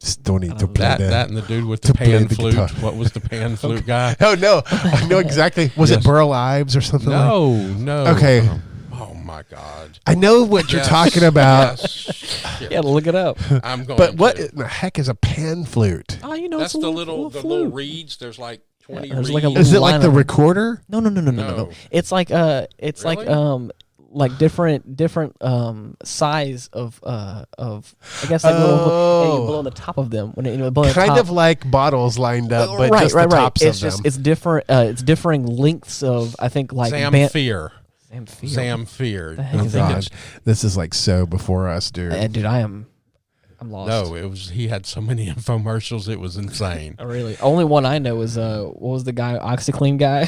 Just don't need to play that and the dude with the to play pan the flute. guitar. What was the pan flute guy? Oh no, I know exactly. Was it Burl Ives or something? No. Okay. Oh my God. I know what you're talking about. Yes. Yeah, look it up. I'm going. But what to. in the heck is a pan flute? Oh, you know, That's it's a the little little reeds. There's like 20 there's reeds. like a Is it line like the of- recorder? No. No. It's like Really? like different size of I guess like little and you blow on the top of them when you blow on the Kind top. of like bottles lined up, but right, just right, the right. tops It's of just them. it's different. It's differing lengths of I think like Zamfir. Zamfir. Zamfir. heck Oh is I think God, it's this is like so before us, dude. Dude, I'm lost. no. It was. He had so many infomercials. It was insane. Oh, really? Only one I know is what was the guy OxyClean guy?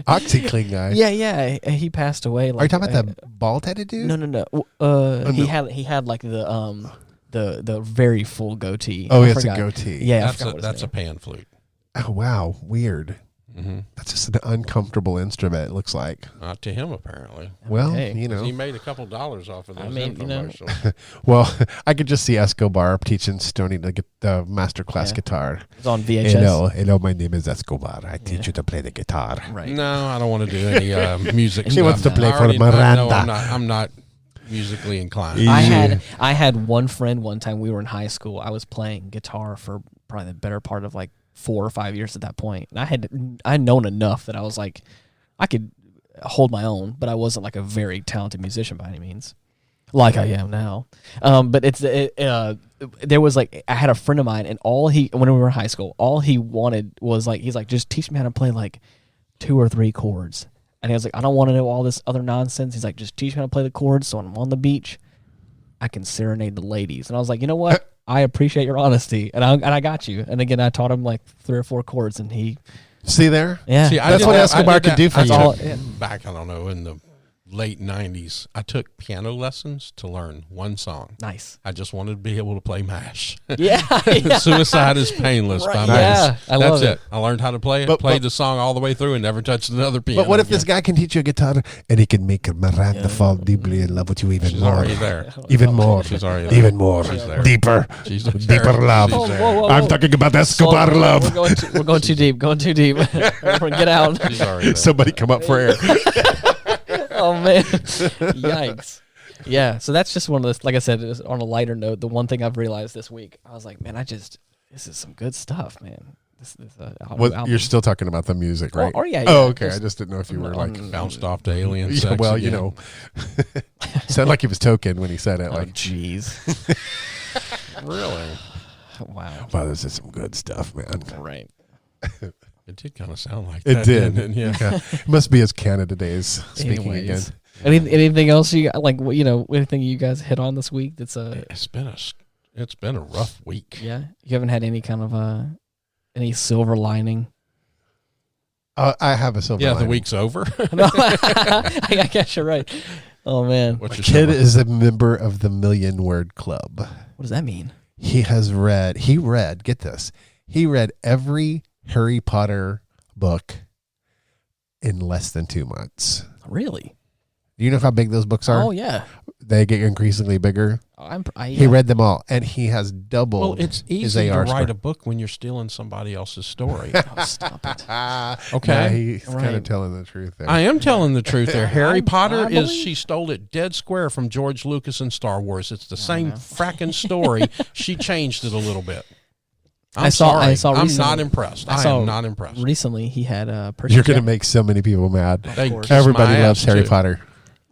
OxyClean guy. yeah. He passed away. Like, Are you talking about that bald-headed dude? No. He had like the very full goatee. Oh, I it's a forgot. goatee. Yeah, I That's forgot what his that's a name. pan flute. Oh wow, weird. Mm-hmm. That's just an uncomfortable instrument. It looks like. Not to him apparently. Well, Hey. you know. He made a couple dollars off of those I mean, you know. infomercials. Well, I could just see Escobar teaching Stoney to get the master class Yeah. guitar. It's on VHS. Hello, my name is Escobar. I teach you to play the guitar. Right. No, I don't want to do any music. He stuff. wants to play I for already- I know Miranda. I'm not musically inclined. Yeah. I had one friend one time we were in high school. I was playing guitar for probably the better part of like 4 or 5 years at that point. And I had known enough that I was like I could hold my own, but I wasn't like a very talented musician by any means. Like I am now. But there was like I had a friend of mine and when we were in high school, all he wanted was like he's like just teach me how to play like 2 or 3 chords. And he was like, I don't want to know all this other nonsense. He's like, just teach me how to play the chords so when I'm on the beach, I can serenade the ladies. And I was like, you know what? I appreciate your honesty. And I got you. And again, I taught him like 3 or 4 chords and he, See there? yeah. See, I That's did what that- Escobar I did could do that- for I you. took- All- yeah. Back, I don't know, in the late 90s, I took piano lessons to learn one song. Nice. I just wanted to be able to play MASH. Yeah. yeah. Suicide is Painless Right, by yeah, MASH. I That's love it. I learned how to play it, But- played the song all the way through and never touched another piano. But what if this again. guy can teach you a guitar and he can make Miranda fall deeply in love with you even She's more? already there. Even more. She's already there. Even more. She's there. Deeper. She's there. Deeper love. She's there. Whoa. I'm talking about Escobar We're love. going too deep. Going too deep. Get out. She's already there. Somebody come up for air. Oh man. Yikes. Yeah. So that's just one of those, like I said, just on a lighter note, the one thing I've realized this week, I was like, man, this is some good stuff, man. This You're still talking about the music, right? yeah. Oh, okay. Just I just didn't know if you were like. Bounced off to alien Yeah, sex well, again. you know, sounded like he was token when he said it. Oh, Like, jeez. Really? Wow. wow, this is some good stuff, man. Right. It did kind of sound like It that. did. didn't it? Yeah. Yeah. It must be his Canada days. Speaking Anyways. again. Anything else you got, like, anything you guys hit on this week that's It's been a rough week. yeah, you haven't had any kind of any silver lining? I have a silver Yeah, the lining. week's over. No, I guess you're right. Oh man, What's My your kid silver? is a member of the Million Word Club. what does that mean? He read, get this, he read every Harry Potter book in less than 2 months. Really? Do you know how big those books are? Oh yeah. They get increasingly bigger. He He read them all, and he has doubled Well, it's his easy to AR write score. a book when you're stealing somebody else's story. Oh, stop it. Okay. Yeah, he's kind Right. of telling the truth there. I am telling the truth there. Harry I Potter believe- she stole it dead square from George Lucas and Star Wars. It's the same fracking story. She changed it a little bit. I saw I'm recently- not impressed. I saw am not impressed. Recently, he had Percy. You're going to make so many people mad. They course. kiss Everybody my loves ass, Harry too. Potter.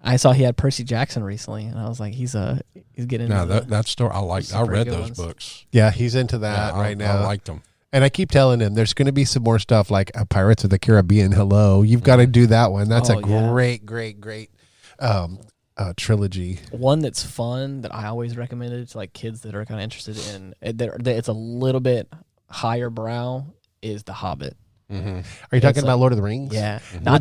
I saw he had Percy Jackson recently, and I was like, he's getting. No, into that story I liked. some I pretty read good those ones. books. Yeah, he's into that Yeah, right now. I liked them. And I keep telling him there's going to be some more stuff like Pirates of the Caribbean. Hello, you've got to do that one. That's Oh, a yeah. great trilogy. One that's fun that I always recommended to like kids that are kind of interested in that it's a little bit higher brow is The Hobbit. Mm-hmm. Are you talking It's about Lord of the Rings? Yeah, Well, not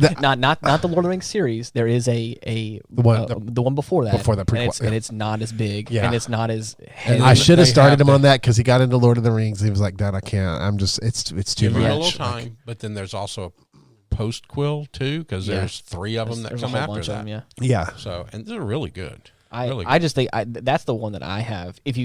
the Lord of the Rings series. There is the one before that. Before the prequel, and it's, yeah. and it's not as big. Yeah. and it's not as heavy. I should have They started have him on that because he got into Lord of the Rings. He was like, "Dad, I can't. I'm just. It's too Give much." it a little time, but then there's also a post quill too because Yeah. there's 3 of them that There's come a whole after bunch that. of them. Yeah, Yeah, So and they're really good. I just think that's the one that I have. If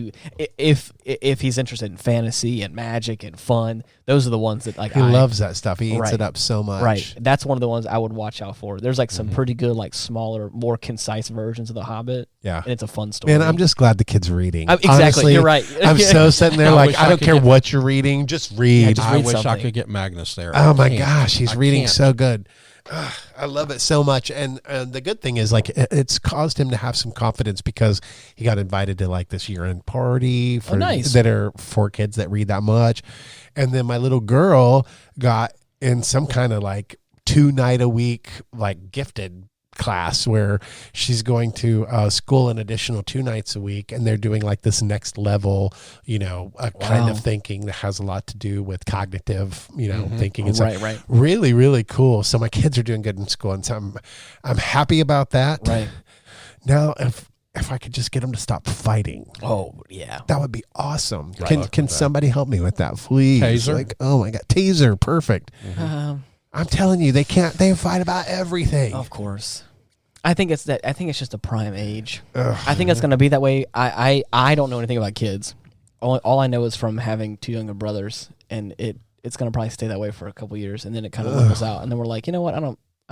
he's interested in fantasy and magic and fun, those are the ones that he loves that stuff. He eats it up so much. Right. That's one of the ones I would watch out for. There's like some pretty good, like smaller, more concise versions of The Hobbit. Yeah. And it's a fun story. Man, I'm just glad the kid's reading. Exactly. Honestly, you're right. I'm so sitting there like, I don't care what you're reading, just read. just I read wish something. I could get Magnus there. Oh my I can't. gosh, he's I reading can't. so good. I love it so much, and the good thing is like it's caused him to have some confidence because he got invited to like this year-end party for nice. that are for kids that read that much, and then my little girl got in some kind of like 2-night-a-week like gifted class where she's going to school an additional 2 nights a week, and they're doing like this next level, kind of thinking that has a lot to do with cognitive, thinking. And so Right. really, really cool. So my kids are doing good in school, and so I'm happy about that. Right. Now, if I could just get them to stop fighting, Oh, yeah. that would be awesome. Right. Can somebody help me with that, please? Taser? Like, oh my God, taser, perfect. I'm telling you, they fight about everything. Of course. I think it's just a prime age. Ugh. I think it's going to be that way. I don't know anything about kids. All I know is from having 2 younger brothers, and it's going to probably stay that way for a couple years, and then it kind of levels out, and then we're like, you know what? I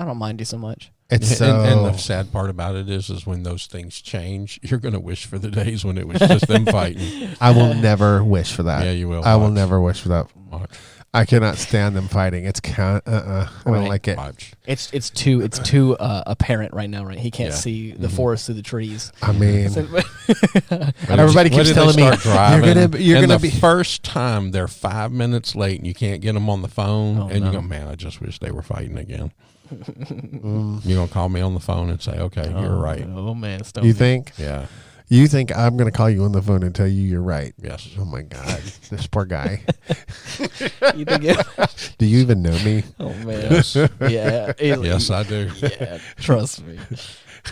don't mind you so much. It's And the sad part about it is when those things change, you're going to wish for the days when it was just them fighting. I will never wish for that. Yeah, you will. I will Watch. never wish for that. Watch. I cannot stand them fighting. It's I don't Right. like it. Watch. It's too apparent right now, right? He can't Yeah. see the forest through the trees. I mean, So- everybody When keeps did telling they me start driving? you're and gonna the be. first time they're 5 minutes late and you can't get them on the phone, Oh, and no. you go, man, I just wish they were fighting again. You're gonna call me on the phone and say, okay, you're right. Oh man, You think? Yeah. You think I'm going to call you on the phone and tell you you're right? Yes. Oh my God, this poor guy. You think it, Do you even know me? oh man. Yes. Yeah. Yes, I do. Yeah. Trust me.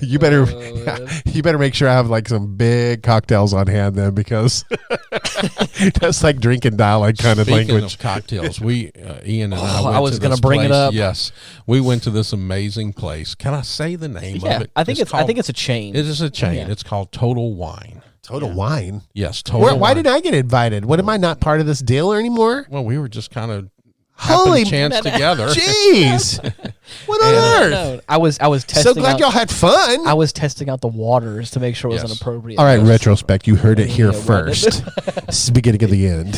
You better, man. you better make sure I have like some big cocktails on hand then, because that's like drinking dialect kind of Speaking language. of cocktails, we Ian and I Oh, went I was to gonna this bring it place. up. Yes, we went to this amazing place. Can I say the name Yeah. of it? I think called, it's a chain. it is a chain. Yeah. It's called Total Wine. Total Wine. Yes, Total Why Wine. did I get invited? What, am I not part of this deal anymore? Well, we were just kind of Holy chance together. Jeez. What on earth? No, I was testing. So glad out, y'all had fun. I was testing out the waters to make sure it was Yes. an appropriate. All right, dose. Retrospect, you heard it here Yeah, well, first. This is the beginning of the end.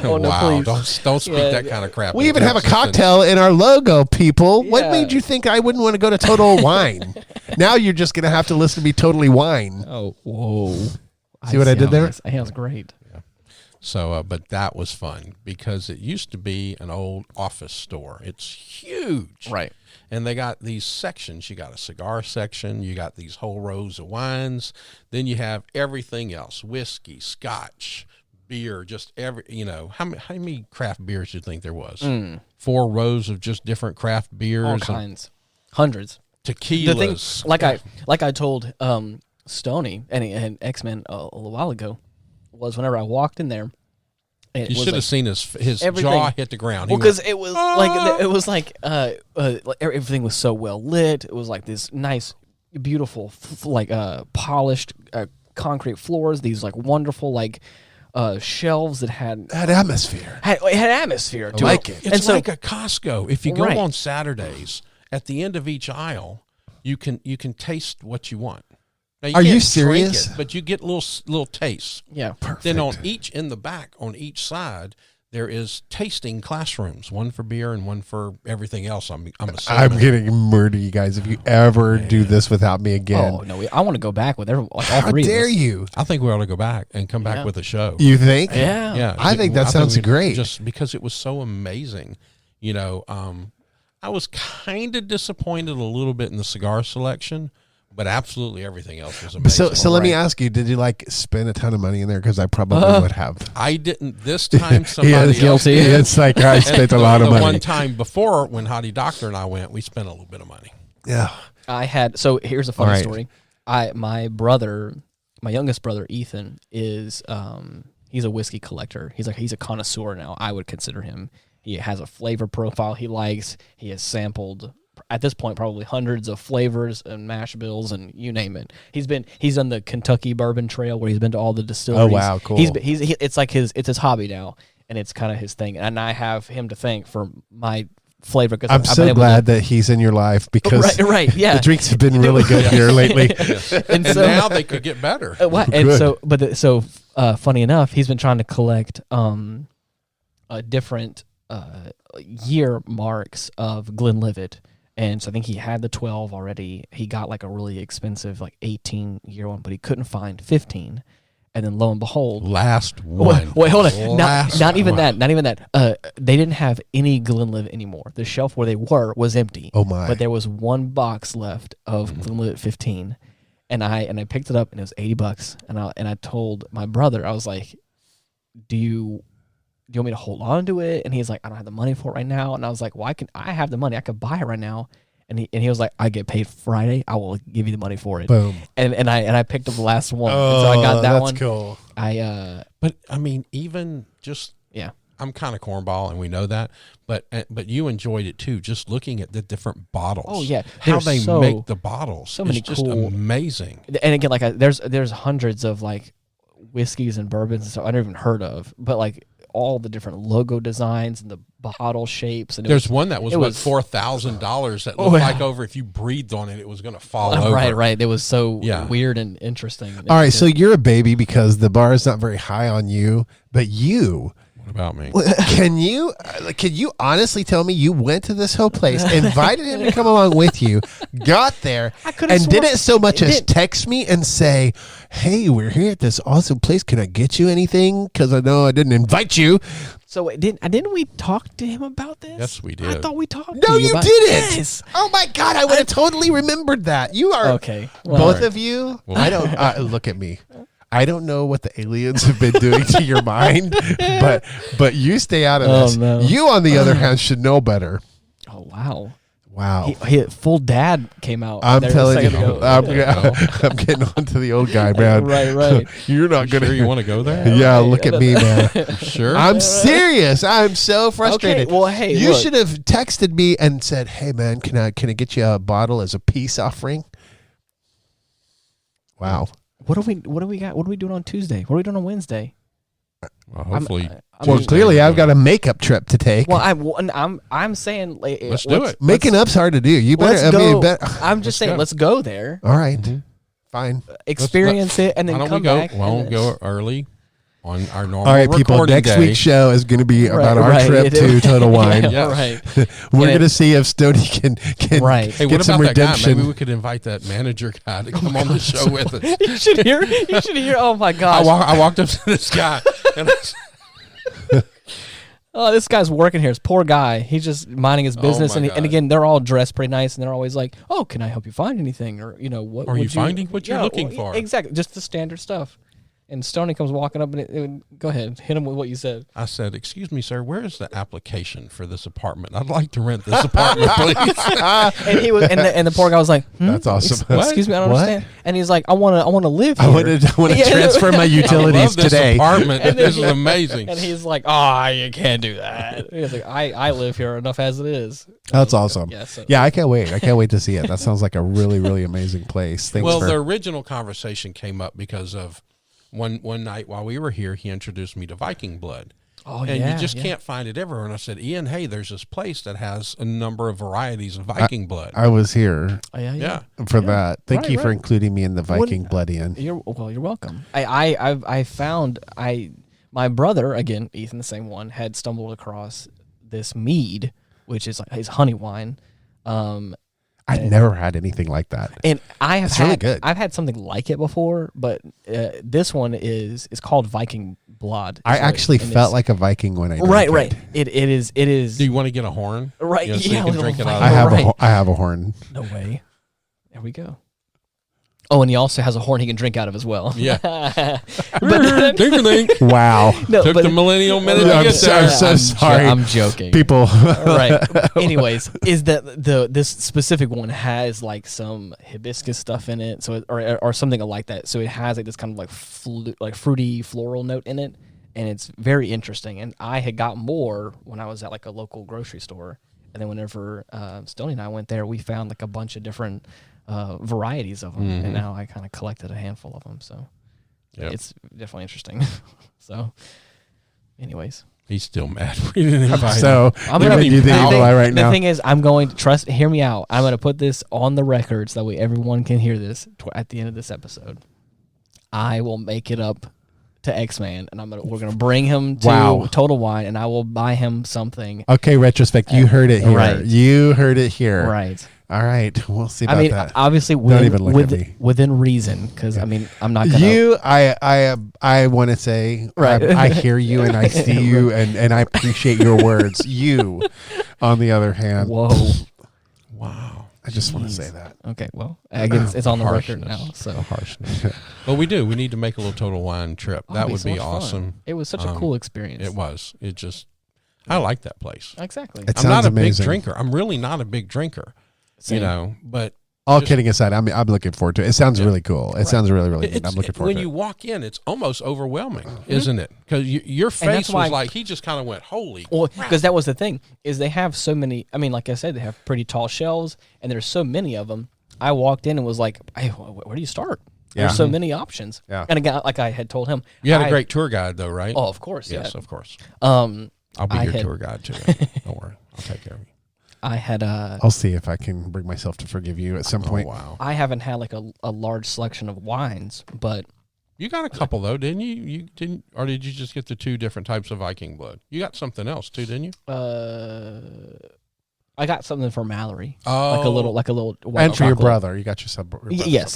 Oh, no, wow! please. Don't speak Yeah. that kind of crap. We into even have a existence. cocktail in our logo, people. What Yeah. made you think I wouldn't want to go to Total Wine? Now you're just going to have to listen to me Totally Wine. Oh, whoa! See what I did there? I think it was great. So, but that was fun because it used to be an old office store. It's huge, Right. And they got these sections. You got a cigar section. You got these whole rows of wines. Then you have everything else: whiskey, scotch, beer. Just how many craft beers do you think there was? 4 rows of just different craft beers, All and kinds, hundreds. tequilas. The thing, like I told Stoney and X-Men a little while ago, was whenever I walked in there, it you was should have like, seen his everything. jaw hit the ground. He well, because went, it was like everything was so well lit. It was like this nice, beautiful, polished concrete floors. These like wonderful shelves that had atmosphere. it had atmosphere to like it. it. It's like a Costco. If you go Right. on Saturdays, at the end of each aisle, you can taste what you want. Now, Are you can't drink serious? it, but you get little tastes. Yeah. Perfect. Then in the back on each side, there is tasting classrooms, one for beer and one for everything else. I'm assuming. I'm getting murdered, you guys. If you ever do this without me again, Oh no, I want to go back with all how 3 dare of us. you? I think we ought to go back and come back Yeah. with a show. You think? Yeah. Yeah, I think that sounds we- great. Just because it was so amazing, I was kind of disappointed a little bit in the cigar selection, but absolutely everything else was amazing. So let me Right. ask you: did you spend a ton of money in there? Because I probably would have. I didn't this time. Somebody else guilty. did. It's like I spent a And lot of the money. one time before when Hottie Doctor and I went, we spent a little bit of money. Yeah. I had so here's a funny All right. story. My youngest brother Ethan is he's a whiskey collector. He's a connoisseur now. I would consider him. He has a flavor profile he likes. He has sampled at this point probably hundreds of flavors and mash bills and you name it. He's done the Kentucky Bourbon Trail where he's been to all the distilleries. Oh wow, cool. It's like it's his hobby now, and it's kind of his thing. And I have him to thank for my flavor. Because I'm so glad that he's in your life because right, yeah. the drinks have been really good here lately. And so, now they could get better. Funny enough, he's been trying to collect different year marks of Glenlivet. And so I think he had the 12 already. He got like a really expensive, like 18-year one, but he couldn't find 15. And then lo and behold, last one. Wait, hold on. Not even that. They didn't have any Glenlivet anymore. The shelf where they were was empty. Oh my! But there was one box left of Glenlivet 15, and I picked it up and it was $80. And I told my brother, I was like, "Do you want me to hold on to it?" And he's like, "I don't have the money for it right now." And I was like, "Well, I have the money. I could buy it right now." And he was like, "I get paid Friday. I will give you the money for it." Boom. And I picked up the last one. Oh, so I got that one. That's cool. But I mean, even just I'm kind of cornball, and we know that. But you enjoyed it too, just looking at the different bottles. Oh yeah, how they make the bottles. So many just cool, amazing. And again, like there's hundreds of like whiskeys and bourbons and stuff I never even heard of, but like all the different logo designs and the bottle shapes. And there's one that was $4,000 that looked like over if you breathed on it, it was going to fall over. Right. It was so weird and interesting. All right, so you're a baby because the bar is not very high on you, but you. What about me? Can you honestly tell me you went to this whole place, invited him to come along with you, got there, and didn't so much as text me and say, "Hey, we're here at this awesome place. Can I get you anything? Because I know I didn't invite you." So didn't we talk to him about this? Yes, we did. I thought we talked. No, to you didn't. Yes. Oh my God, I would have totally remembered that. You are okay. Both of you. Well, I don't look at me. I don't know what the aliens have been doing to your mind, but you stay out of this. No. You, on the other hand, should know better. Oh wow. Wow. He full dad came out. I'm telling you, I'm getting on to the old guy, man. Right. You're not going to. You want to go there? Yeah, look at me, man. Sure. I'm serious. I'm so frustrated. Okay, well, hey, you should have texted me and said, "Hey, man, can I get you a bottle as a peace offering?" Wow. What do we got? What are we doing on Tuesday? What are we doing on Wednesday? Well, hopefully. Clearly, I've got a makeup trip to take. Well, I'm saying let's do it. Making up's hard to do. You better. I'm just saying, let's go there. All right, fine. Experience it, and then come back. Why don't we go early on our normal? All right, people. Next week's show is going to be about our trip to Total Wine. Right. We're going to see if Stoney can Hey, get what some about redemption. That guy? Maybe we could invite that manager guy to come on the show with us. You should hear. Oh my gosh! I walked up to this guy and. Oh, this guy's working here. This poor guy. He's just minding his business, and again, they're all dressed pretty nice, and they're always like, "Oh, can I help you find anything?" Or what are you finding? What you're looking for? Exactly, just the standard stuff. And Stoney comes walking up and go ahead, hit him with what you said. I said, "Excuse me, sir, where is the application for this apartment? I'd like to rent this apartment, please." And he was, and the poor guy was like, "That's awesome." Excuse me, I don't understand. And he's like, "I want to live here. I want to transfer my utilities this today." Apartment. This is amazing. And he's like, "Oh, you can't do that." He's like, "I live here enough as it is." That's awesome. Yeah, I can't wait. I can't wait to see it. That sounds like a really, really amazing place. Thanks the original conversation came up because of. One night while we were here, he introduced me to Viking blood. Oh, and you just can't find it everywhere. And I said, "Ian, hey, there's this place that has a number of varieties of Viking blood." I was here for that. Thank you for including me in the Viking blood, Ian. You're welcome. I found my brother, again, Ethan, the same one, had stumbled across this mead, which is like his honey wine. I've never had anything like that. And it's really good. I've had something like it before, but this one is called Viking blood. I actually felt like a Viking when I drank it. Right. It is. Do you want to get a horn? Right. So you can drink it out. I have a horn. No way. There we go. Oh, and he also has a horn he can drink out of as well. Yeah. Wow. Took the millennial minute to get there. I'm so sorry. I'm joking. People. Right. Anyways, is that this specific one has like some hibiscus stuff in it, so or something like that. So it has like this kind of like fruity floral note in it, and it's very interesting. And I had got more when I was at like a local grocery store. And then whenever Stoney and I went there, we found like a bunch of different varieties of them, and now I kind of collected a handful of them. So it's definitely interesting. So, anyways. He's still mad. We didn't invite him. So I'm gonna you the evil eye right now. The thing is, I'm going to hear me out. I'm going to put this on the record so that way everyone can hear this at the end of this episode. I will make it up to X-Man, and we're gonna bring him to Total Wine, and I will buy him something. Okay, Retrospect, you heard it here. Right. You heard it here. Right. All right, we'll see about that. Obviously, within reason, because I'm not gonna. I want to say, right. I hear you and I see you, and I appreciate your words. You, on the other hand, whoa, wow. I just want to say that. Okay, well, again, it's on the record now. So harshness. But we need to make a little Total Wine trip. That would be awesome. Fun. It was such a cool experience. It was. I like that place. Exactly. I'm not a big drinker. I'm really not a big drinker. Same. But all kidding aside, I'm looking forward to it. It sounds really cool. It sounds really, really good. I'm looking forward to it. When you walk in, it's almost overwhelming, isn't it? Because your face was like, he just kind of went, holy crap. Because that was the thing, is they have so many, like I said, they have pretty tall shelves, and there's so many of them. I walked in and was like, hey, where do you start? There's so many options. Yeah. And again, like I had told him. You had a great tour guide, though, right? Oh, of course. Yes, of course. I'll be your tour guide, too. Don't worry. I'll take care of you. I'll see if I can bring myself to forgive you at some point. Wow. I haven't had like a large selection of wines, but you got a couple though, didn't you? You didn't, or did you just get the 2 different types of Viking blood? You got something else too, didn't you? I got something for Mallory. Oh, like a little. And for your brother, you got your brother. Yes.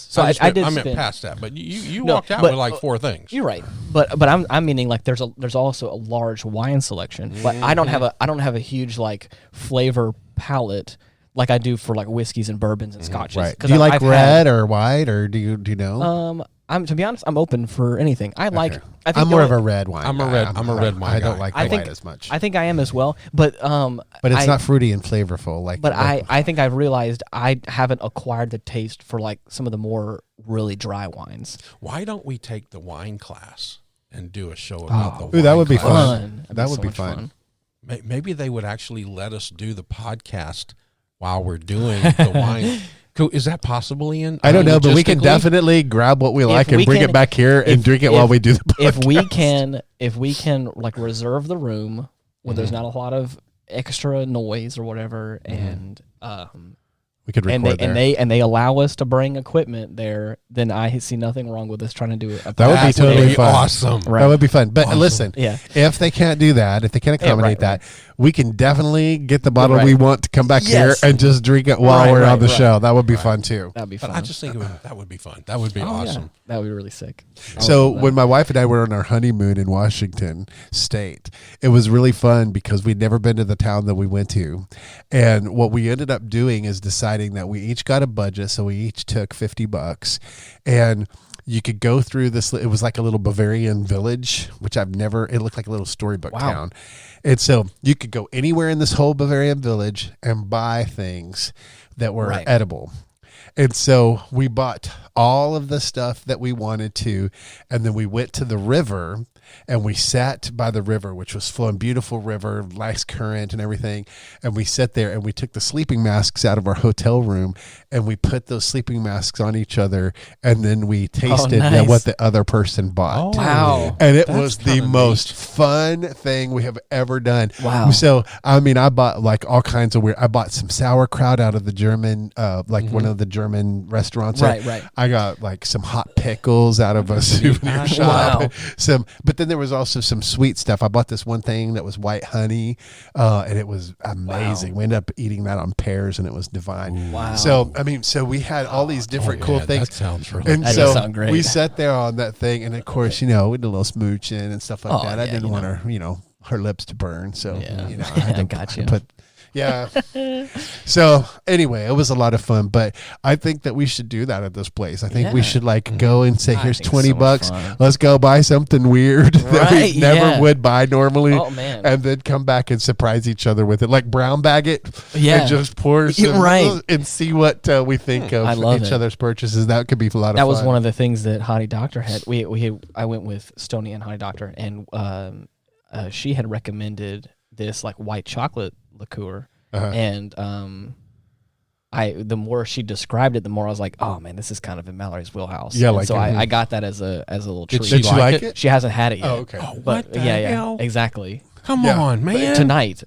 So I did. I meant past that, but you walked out with like 4 things. You're right, but I'm meaning like there's also a large wine selection, but I don't have a huge like flavor palette like I do for like whiskeys and bourbons and scotches. Right. Do you like red or white, or do you know? To be honest, I'm open for anything. I'm more of a red wine. I'm a red wine. I don't like the white as much. I think I am as well, but it's not fruity and flavorful. But I think I've realized I haven't acquired the taste for like some of the more really dry wines. Why don't we take the wine class and do a show about the wine? Ooh, that would be class? fun. That would be fun. Maybe they would actually let us do the podcast while we're doing the wine. Is that possible, Ian? I don't know, but we can definitely grab what we like and bring it back here and drink it while we do the podcast. If we can like reserve the room where there's not a lot of extra noise or whatever, and we could record there. and they allow us to bring equipment there, then I see nothing wrong with us trying to do it. That would be totally fun. Awesome. Right. That would be fun. But listen, Yeah. if they can't do that, if they can't accommodate that, we can definitely get the bottle we want to come back here and just drink it while we're on the show. That would be fun too. That'd be fun. But I just think that would be fun. That would be awesome. Yeah. That would be really sick. So when my wife and I were on our honeymoon in Washington State, it was really fun because we'd never been to the town that we went to. And what we ended up doing is deciding that we each got a budget. So we each took $50, and you could go through this. It was like a little Bavarian village, which it looked like a little storybook town. And so you could go anywhere in this whole Bavarian village and buy things that were edible. And so we bought all of the stuff that we wanted to, and then we went to the river and we sat by the river, which was flowing, beautiful river, nice current and everything. And we sat there and we took the sleeping masks out of our hotel room and we put those sleeping masks on each other, and then we tasted what the other person bought. Oh, wow. And it was the most fun thing we have ever done. Wow. So, I bought like all kinds of weird, I bought some sauerkraut out of the German, one of the German restaurants. Right. I got like some hot pickles out of a souvenir shop. But then there was also some sweet stuff. I bought this one thing that was white honey, and it was amazing. Wow. We ended up eating that on pears, and it was divine. Wow. So we had all these different cool things. That sounds really and that so does sound great. We sat there on that thing, and of course, we did a little smooching and stuff like that. I didn't want her lips to burn, so I had to put. Yeah. So anyway, it was a lot of fun, but I think that we should do that at this place. I think we should go and say, here's $20. Let's go buy something weird that we never would buy normally. Oh, man. And then come back and surprise each other with it. Like brown bag it and just pour some and see what we think of each other's purchases. That could be a lot of fun. That was one of the things that Hottie Doctor had. I went with Stoney and Hottie Doctor, and she had recommended this like white chocolate liqueur. and the more she described it, the more I was like, oh man, this is kind of in Mallory's wheelhouse. Yeah, and like so I got that as a little treat. Did Did she like it? She hasn't had it yet. Oh, okay. Oh, But what the yeah, hell? exactly. Come Yeah. on, man. Tonight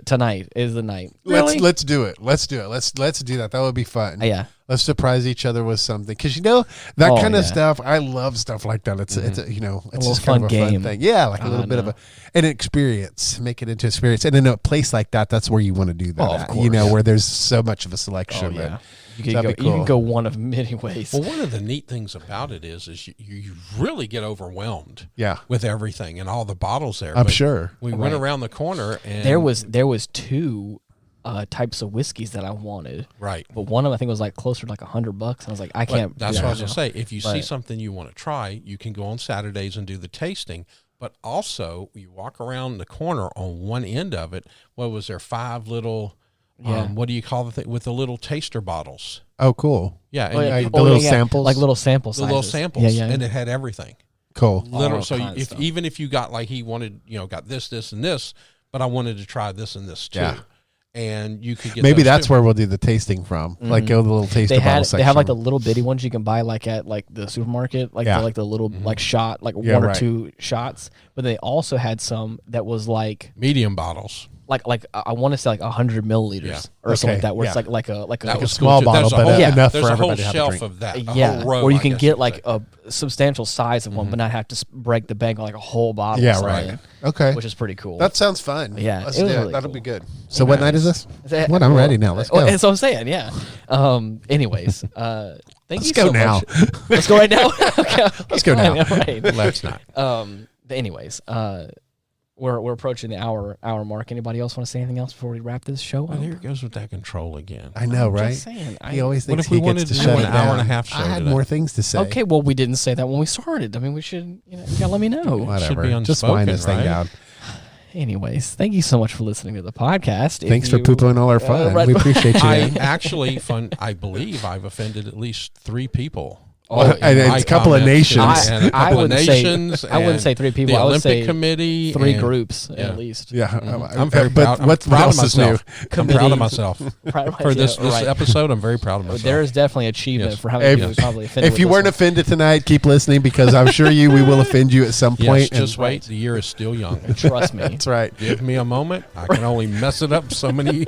is the night. Really? Let's do it. Let's do it. Let's do that. That would be fun. Yeah. Let's surprise each other with something, because that Oh, kind of yeah. stuff. I love stuff like that. It's it's a, it's little just kind of a fun fun game. thing. Yeah, like a little bit of an experience. Make it into an experience, and in a place like that, that's where you want to do that. Oh, of at, course. where there's so much of a selection. Oh, yeah. and You can, that'd go, be you can cool. go one of many ways. Well, one of the neat things about it is you really get overwhelmed Yeah, with everything and all the bottles there. I'm But sure. We went around the corner and There was two types of whiskeys that I wanted, right. but one of them I think was like closer to like $100, and I was like, I can't. But that's what I was gonna say. If you see But- something you want to try, you can go on Saturdays and do the tasting. But also, you walk around the corner on one end of it. What was there? 5 little. Yeah. What do you call the thing with the little taster bottles? Oh, cool. Yeah, and Oh, yeah. you- the little samples? like little sample the sizes. little samples, Yeah, yeah. and it had everything. Cool. Literal. All So kinds of if stuff. even if you got like he wanted, got this, and this, but I wanted to try this and this too, Yeah. and you could get Maybe those that's too. where we'll do the tasting from. Like go to the little taster They bottle had section. they have like the little bitty ones you can buy like at like the supermarket, like Yeah. the little like shot, like Yeah, one or right. two shots. But they also had some that was like medium bottles. I want to say like 100 milliliters Yeah. or something Okay, like that, where it's yeah. like a That was small cool, too. bottle, There's a but whole, enough there's for a whole everybody to have a shelf drink. of that. A yeah, whole row, where you I can guess get could like say. a substantial size of one, but not have to break the bank on like a whole bottle. Yeah, or right. something, Okay. which is pretty cool. That sounds fun. Yeah, Let's it was do it. really That'll cool. be good. So what night is this? What? I'm ready now. Let's go. That's what I'm saying. Yeah. Anyways, thank Let's you go so now. much. Let's go right now. Okay, Let's go fine, now. all right. Let's not. Anyways, we're approaching the hour mark. Anybody else want to say anything else before we wrap this show up? Well, there it goes with that control again. I know, I'm right? just saying, He always What thinks if we he wanted gets to to shut do it an down. hour and a half show I had today? more things to say. Okay, well, we didn't say that when we started. I mean, we should, you gotta let me know. Whatever. be Just wind unspoken, this thing right? down. Anyways, thank you so much for listening to the podcast. If Thanks for you- poo-pooing all our fun. right. We appreciate you. I man. actually I believe I've offended at least 3 people. And it's My a couple of comments nations. and a I couple of wouldn't say- nations. I wouldn't and say 3 people. The I would Olympic say Committee. 3 and- groups yeah. at least. Yeah, I'm very proud. What I'm proud of else is new? myself. I'm proud Committee. of myself. Right, For this right. episode, I'm very proud of myself. There is definitely achievement Yes. for having If- people probably offended. If you with weren't this offended tonight, keep listening, because I'm sure we will offend you at some Yes, point. just and- wait. The year is still young. one. Trust me. That's right. Give me a moment. I can only mess it up so many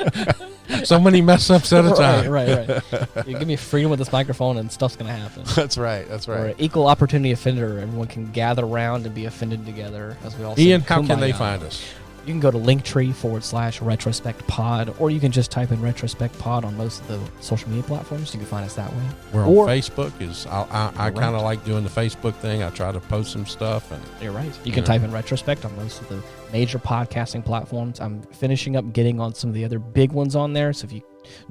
mess ups at a time. Right. You give me freedom with this microphone, and stuff's gonna happen. That's right. That's We're right. an equal opportunity offender. Everyone can gather around and be offended together, as we all say. Ian, how can they Kumbaya. find us? You can go to Linktree/Retrospect Pod, or you can just type in Retrospect Pod on most of the social media platforms. You can find us that way. We're on Or- Facebook. I Right. kind of like doing the Facebook thing. I try to post some stuff, and You're right. You can Yeah. type in Retrospect on most of the major podcasting platforms. I'm finishing up getting on some of the other big ones on there. So if you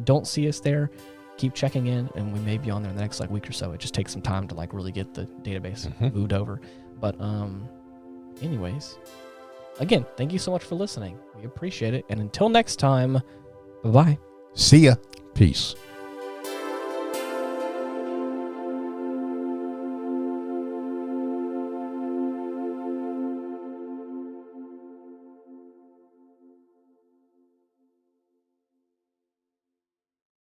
don't see us there, keep checking in, and we may be on there in the next week or so. It just takes some time to really get the database moved over. But anyways, again, thank you so much for listening. We appreciate it. And until next time, bye-bye. See ya. peace.